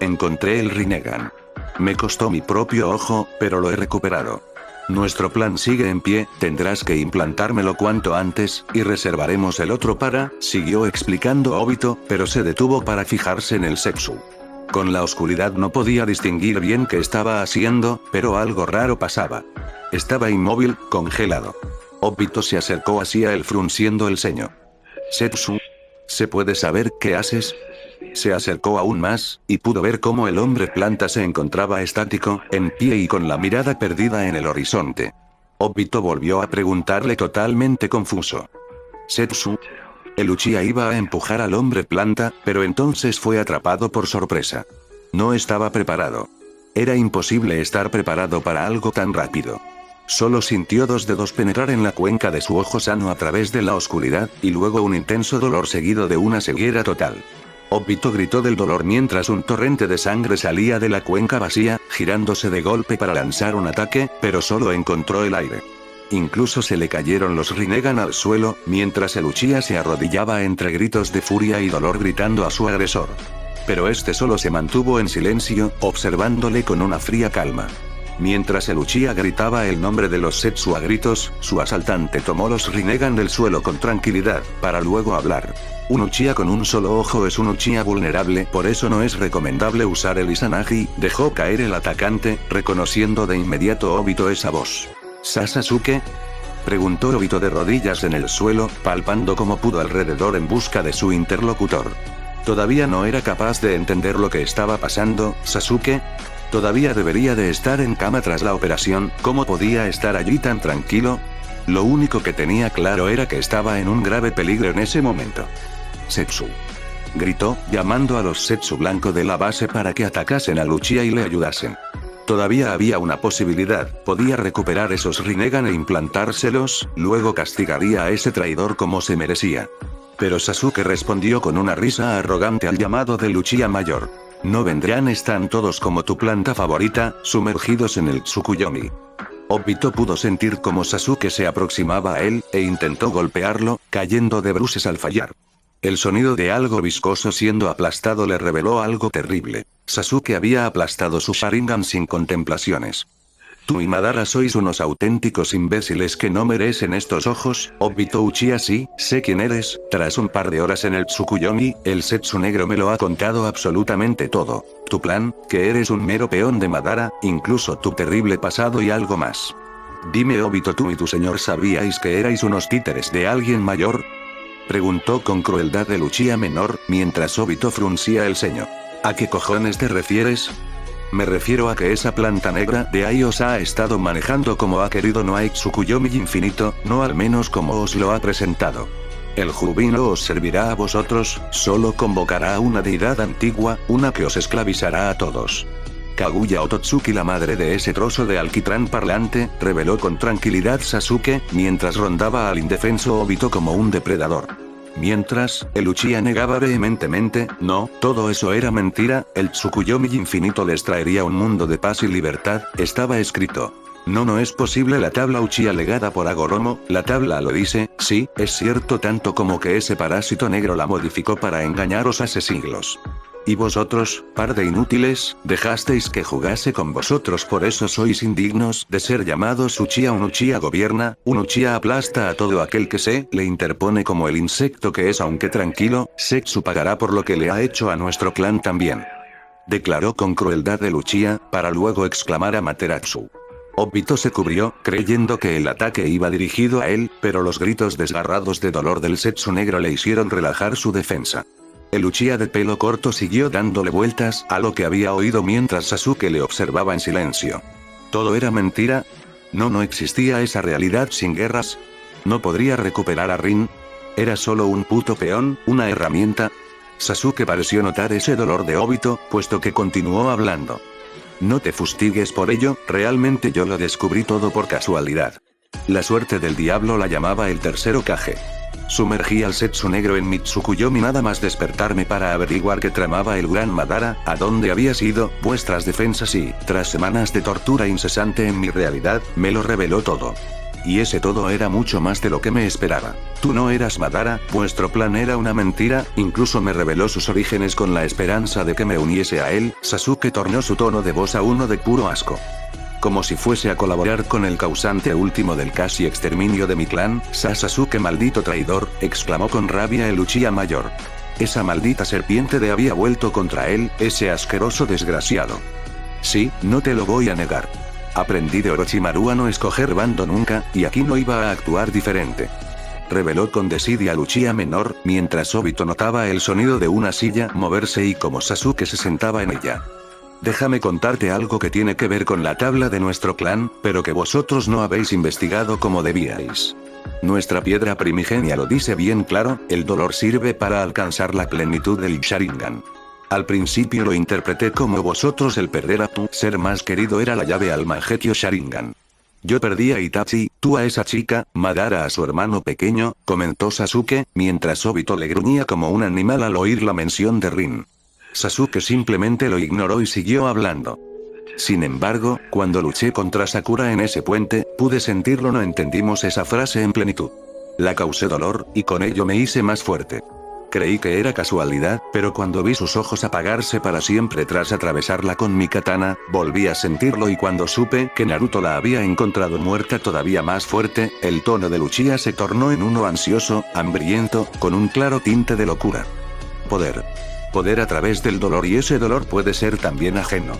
Encontré el Rinnegan. Me costó mi propio ojo, pero lo he recuperado. Nuestro plan sigue en pie, tendrás que implantármelo cuanto antes, y reservaremos el otro para, siguió explicando Obito, pero se detuvo para fijarse en el Setsu. Con la oscuridad no podía distinguir bien qué estaba haciendo, pero algo raro pasaba. Estaba inmóvil, congelado. Obito se acercó hacia él frunciendo el ceño. Setsu, ¿se puede saber qué haces? Se acercó aún más, y pudo ver cómo el hombre planta se encontraba estático, en pie y con la mirada perdida en el horizonte. Obito volvió a preguntarle totalmente confuso. Setsu. El Uchiha iba a empujar al hombre planta, pero entonces fue atrapado por sorpresa. No estaba preparado. Era imposible estar preparado para algo tan rápido. Solo sintió dos dedos penetrar en la cuenca de su ojo sano a través de la oscuridad, y luego un intenso dolor seguido de una ceguera total. Obito gritó del dolor mientras un torrente de sangre salía de la cuenca vacía, girándose de golpe para lanzar un ataque, pero solo encontró el aire. Incluso se le cayeron los Rinnegan al suelo, mientras el Uchiha se arrodillaba entre gritos de furia y dolor gritando a su agresor. Pero este solo se mantuvo en silencio, observándole con una fría calma. Mientras el Uchiha gritaba el nombre de los Setsu a gritos, su asaltante tomó los Rinnegan del suelo con tranquilidad, para luego hablar. Un Uchiha con un solo ojo es un Uchiha vulnerable, por eso no es recomendable usar el Izanagi, dejó caer el atacante, reconociendo de inmediato Obito esa voz. ¿Sasuke? Preguntó Obito de rodillas en el suelo, palpando como pudo alrededor en busca de su interlocutor. Todavía no era capaz de entender lo que estaba pasando. ¿Sasuke? Todavía debería de estar en cama tras la operación, ¿cómo podía estar allí tan tranquilo? Lo único que tenía claro era que estaba en un grave peligro en ese momento. Setsu. Gritó, llamando a los Setsu blanco de la base para que atacasen a Uchiha y le ayudasen. Todavía había una posibilidad, podía recuperar esos Rinnegan e implantárselos, luego castigaría a ese traidor como se merecía. Pero Sasuke respondió con una risa arrogante al llamado del Uchiha mayor. No vendrán, están todos como tu planta favorita, sumergidos en el Tsukuyomi. Obito pudo sentir cómo Sasuke se aproximaba a él, e intentó golpearlo, cayendo de bruces al fallar. El sonido de algo viscoso siendo aplastado le reveló algo terrible. Sasuke había aplastado su Sharingan sin contemplaciones. Tú y Madara sois unos auténticos imbéciles que no merecen estos ojos. Obito Uchiha, sí, sé quién eres. Tras un par de horas en el Tsukuyomi, el Zetsu negro me lo ha contado absolutamente todo. Tu plan, que eres un mero peón de Madara, incluso tu terrible pasado y algo más. Dime, Obito, ¿tú y tu señor sabíais que erais unos títeres de alguien mayor? Preguntó con crueldad el Uchiha menor, mientras Obito fruncía el ceño. ¿A qué cojones te refieres? Me refiero a que esa planta negra de ahí os ha estado manejando como ha querido, no hay Tsukuyomi infinito, no al menos como os lo ha presentado. El jubilo os servirá a vosotros, solo convocará a una deidad antigua, una que os esclavizará a todos. Kaguya Ototsuki, la madre de ese trozo de alquitrán parlante, reveló con tranquilidad Sasuke, mientras rondaba al indefenso Obito como un depredador. Mientras, el Uchiha negaba vehementemente, no, todo eso era mentira, el Tsukuyomi infinito les traería un mundo de paz y libertad, estaba escrito. No es posible. La tabla Uchiha legada por Agoromo, la tabla lo dice, sí, es cierto, tanto como que ese parásito negro la modificó para engañaros hace siglos. Y vosotros, par de inútiles, dejasteis que jugase con vosotros, por eso sois indignos de ser llamados Uchiha. Un Uchiha gobierna, un Uchiha aplasta a todo aquel que se le interpone como el insecto que es, aunque tranquilo, Zetsu pagará por lo que le ha hecho a nuestro clan también. Declaró con crueldad el Uchiha, para luego exclamar a Amaterasu. Obito se cubrió, creyendo que el ataque iba dirigido a él, pero los gritos desgarrados de dolor del Zetsu negro le hicieron relajar su defensa. El Uchiha de pelo corto siguió dándole vueltas a lo que había oído mientras Sasuke le observaba en silencio. ¿Todo era mentira? No existía esa realidad sin guerras. ¿No podría recuperar a Rin? ¿Era solo un puto peón, una herramienta? Sasuke pareció notar ese dolor de Obito, puesto que continuó hablando. No te fustigues por ello, realmente yo lo descubrí todo por casualidad. La suerte del diablo la llamaba el tercer Hokage. Sumergí al Zetsu negro en mi Tsukuyomi nada más despertarme para averiguar qué tramaba el gran Madara, a dónde había sido, vuestras defensas y, tras semanas de tortura incesante en mi realidad, me lo reveló todo. Y ese todo era mucho más de lo que me esperaba. Tú no eras Madara, vuestro plan era una mentira, incluso me reveló sus orígenes con la esperanza de que me uniese a él. Sasuke tornó su tono de voz a uno de puro asco. Como si fuese a colaborar con el causante último del casi exterminio de mi clan. Sasuke, maldito traidor, exclamó con rabia el Uchiha mayor. Esa maldita serpiente de había vuelto contra él, ese asqueroso desgraciado. Sí, no te lo voy a negar. Aprendí de Orochimaru a no escoger bando nunca, y aquí no iba a actuar diferente. Reveló con desidia al Uchiha menor, mientras Obito notaba el sonido de una silla moverse y cómo Sasuke se sentaba en ella. Déjame contarte algo que tiene que ver con la tabla de nuestro clan, pero que vosotros no habéis investigado como debíais. Nuestra piedra primigenia lo dice bien claro, el dolor sirve para alcanzar la plenitud del Sharingan. Al principio lo interpreté como vosotros el perder a tu ser más querido era la llave al Mangekyō Sharingan. Yo perdí a Itachi, tú a esa chica, Madara a su hermano pequeño, comentó Sasuke, mientras Obito le gruñía como un animal al oír la mención de Rin. Sasuke simplemente lo ignoró y siguió hablando. Sin embargo, cuando luché contra Sakura en ese puente, pude sentirlo. No entendimos esa frase en plenitud. La causé dolor, y con ello me hice más fuerte. Creí que era casualidad, pero cuando vi sus ojos apagarse para siempre tras atravesarla con mi katana, volví a sentirlo, y cuando supe que Naruto la había encontrado muerta todavía más fuerte, el tono de Uchiha se tornó en uno ansioso, hambriento, con un claro tinte de locura. Poder a través del dolor, y ese dolor puede ser también ajeno.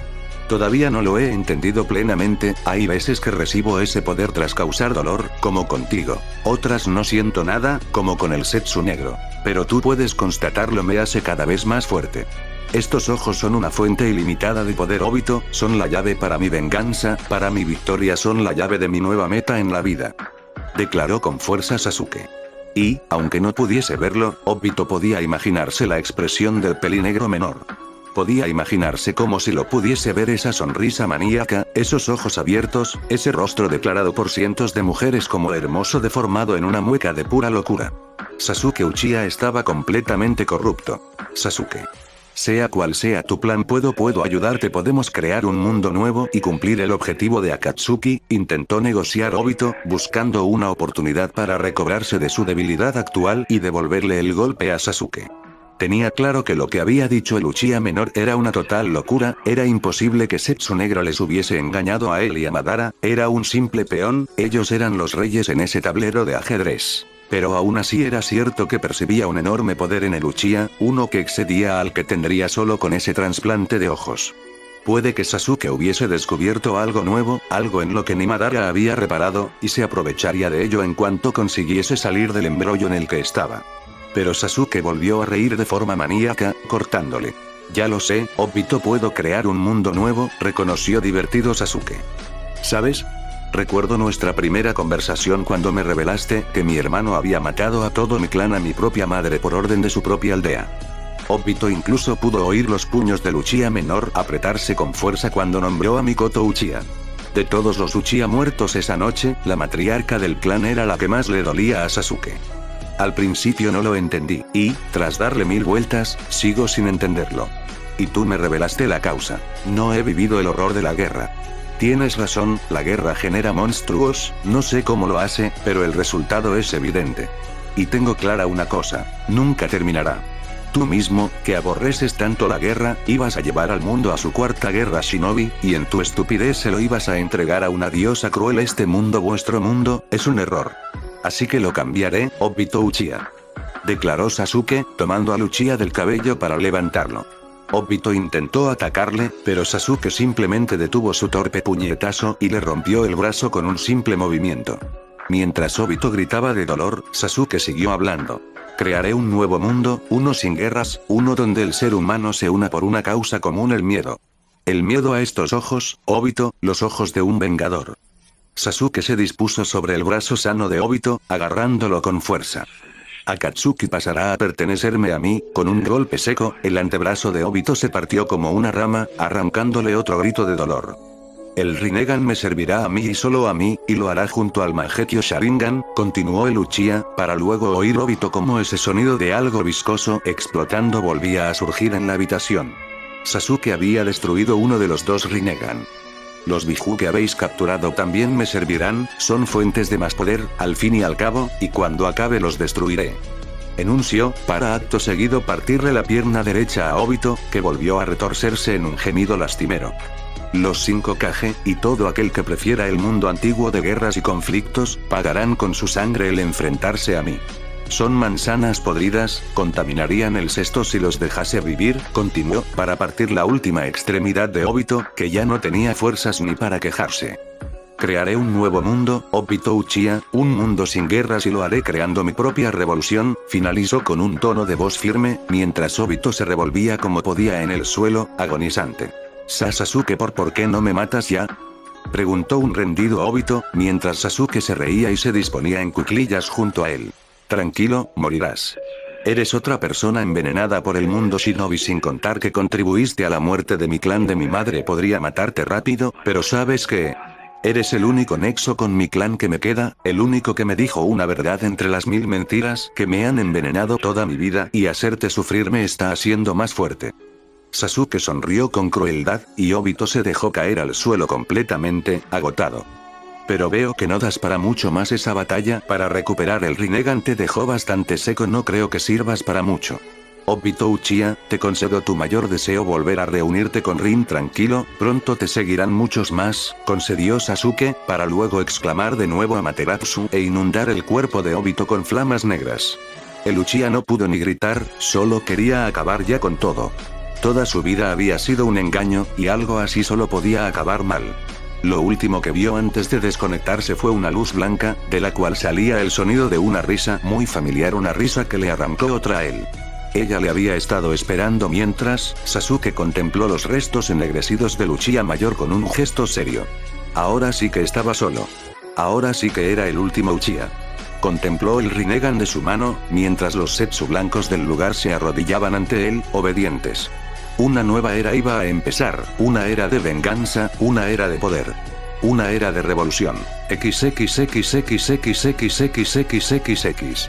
Todavía no lo he entendido plenamente, hay veces que recibo ese poder tras causar dolor, como contigo. Otras no siento nada, como con el Zetsu negro. Pero tú puedes constatarlo, me hace cada vez más fuerte. Estos ojos son una fuente ilimitada de poder, Obito, son la llave para mi venganza, para mi victoria, son la llave de mi nueva meta en la vida. Declaró con fuerza Sasuke. Y, aunque no pudiese verlo, Obito podía imaginarse la expresión del pelinegro menor. Podía imaginarse como si lo pudiese ver, esa sonrisa maníaca, esos ojos abiertos, ese rostro declarado por cientos de mujeres como hermoso deformado en una mueca de pura locura. Sasuke Uchiha estaba completamente corrupto. Sasuke. Sea cual sea tu plan, puedo ayudarte. Podemos crear un mundo nuevo y cumplir el objetivo de Akatsuki. Intentó negociar Obito, buscando una oportunidad para recobrarse de su debilidad actual y devolverle el golpe a Sasuke. Tenía claro que lo que había dicho el Uchiha menor era una total locura, era imposible que Zetsu Negro les hubiese engañado a él y a Madara, era un simple peón, ellos eran los reyes en ese tablero de ajedrez. Pero aún así era cierto que percibía un enorme poder en el Uchiha, uno que excedía al que tendría solo con ese trasplante de ojos. Puede que Sasuke hubiese descubierto algo nuevo, algo en lo que ni Madara había reparado, y se aprovecharía de ello en cuanto consiguiese salir del embrollo en el que estaba. Pero Sasuke volvió a reír de forma maníaca, cortándole. Ya lo sé, Obito, puedo crear un mundo nuevo, reconoció divertido Sasuke. ¿Sabes? Recuerdo nuestra primera conversación cuando me revelaste que mi hermano había matado a todo mi clan, a mi propia madre por orden de su propia aldea. Obito incluso pudo oír los puños del Uchiha menor apretarse con fuerza cuando nombró a Mikoto Uchiha. De todos los Uchiha muertos esa noche, la matriarca del clan era la que más le dolía a Sasuke. Al principio no lo entendí, y, tras darle 1000 vueltas, sigo sin entenderlo. Y tú me revelaste la causa. No he vivido el horror de la guerra. Tienes razón, la guerra genera monstruos, no sé cómo lo hace, pero el resultado es evidente. Y tengo clara una cosa, nunca terminará. Tú mismo, que aborreces tanto la guerra, ibas a llevar al mundo a su cuarta guerra shinobi, y en tu estupidez se lo ibas a entregar a una diosa cruel. Este mundo, vuestro mundo, es un error. Así que lo cambiaré, Obito Uchiha. Declaró Sasuke, tomando al Uchiha del cabello para levantarlo. Obito intentó atacarle, pero Sasuke simplemente detuvo su torpe puñetazo y le rompió el brazo con un simple movimiento. Mientras Obito gritaba de dolor, Sasuke siguió hablando. Crearé un nuevo mundo, uno sin guerras, uno donde el ser humano se una por una causa común: el miedo. El miedo a estos ojos, Obito, los ojos de un vengador. Sasuke se dispuso sobre el brazo sano de Obito, agarrándolo con fuerza. Akatsuki pasará a pertenecerme a mí. Con un golpe seco, el antebrazo de Obito se partió como una rama, arrancándole otro grito de dolor. El Rinnegan me servirá a mí y solo a mí, y lo hará junto al Mangekyo Sharingan, continuó el Uchiha, para luego oír Obito como ese sonido de algo viscoso explotando volvía a surgir en la habitación. Sasuke había destruido uno de los 2 Rinnegan. Los Biju que habéis capturado también me servirán, son fuentes de más poder, al fin y al cabo, y cuando acabe los destruiré. Enunció, para acto seguido partirle la pierna derecha a Obito, que volvió a retorcerse en un gemido lastimero. Los 5 Kage, y todo aquel que prefiera el mundo antiguo de guerras y conflictos, pagarán con su sangre el enfrentarse a mí. Son manzanas podridas, contaminarían el cesto si los dejase vivir, continuó, para partir la última extremidad de Obito, que ya no tenía fuerzas ni para quejarse. Crearé un nuevo mundo, Obito Uchiha, un mundo sin guerras, y lo haré creando mi propia revolución, finalizó con un tono de voz firme, mientras Obito se revolvía como podía en el suelo, agonizante. Sasuke, ¿por qué no me matas ya?, preguntó un rendido Obito, mientras Sasuke se reía y se disponía en cuclillas junto a él. Tranquilo, morirás. Eres otra persona envenenada por el mundo shinobi, sin contar que contribuiste a la muerte de mi clan. De mi madre podría matarte rápido, pero ¿sabes qué? Eres el único nexo con mi clan que me queda, el único que me dijo una verdad entre las 1000 mentiras que me han envenenado toda mi vida, y hacerte sufrir me está haciendo más fuerte. Sasuke sonrió con crueldad, y Obito se dejó caer al suelo completamente agotado. Pero veo que no das para mucho más. Esa batalla para recuperar el Rinnegan te dejó bastante seco, no creo que sirvas para mucho. Obito Uchiha, te concedo tu mayor deseo, volver a reunirte con Rin. Tranquilo, pronto te seguirán muchos más, concedió Sasuke, para luego exclamar de nuevo Amaterasu e inundar el cuerpo de Obito con flamas negras. El Uchiha no pudo ni gritar, solo quería acabar ya con todo. Toda su vida había sido un engaño, y algo así solo podía acabar mal. Lo último que vio antes de desconectarse fue una luz blanca, de la cual salía el sonido de una risa muy familiar, una risa que le arrancó otra a él. Ella le había estado esperando mientras Sasuke contempló los restos ennegrecidos del Uchiha mayor con un gesto serio. Ahora sí que estaba solo. Ahora sí que era el último Uchiha. Contempló el Rinnegan de su mano, mientras los Zetsu blancos del lugar se arrodillaban ante él, obedientes. Una nueva era iba a empezar, una era de venganza, una era de poder. Una era de revolución. XXXXXXXXXX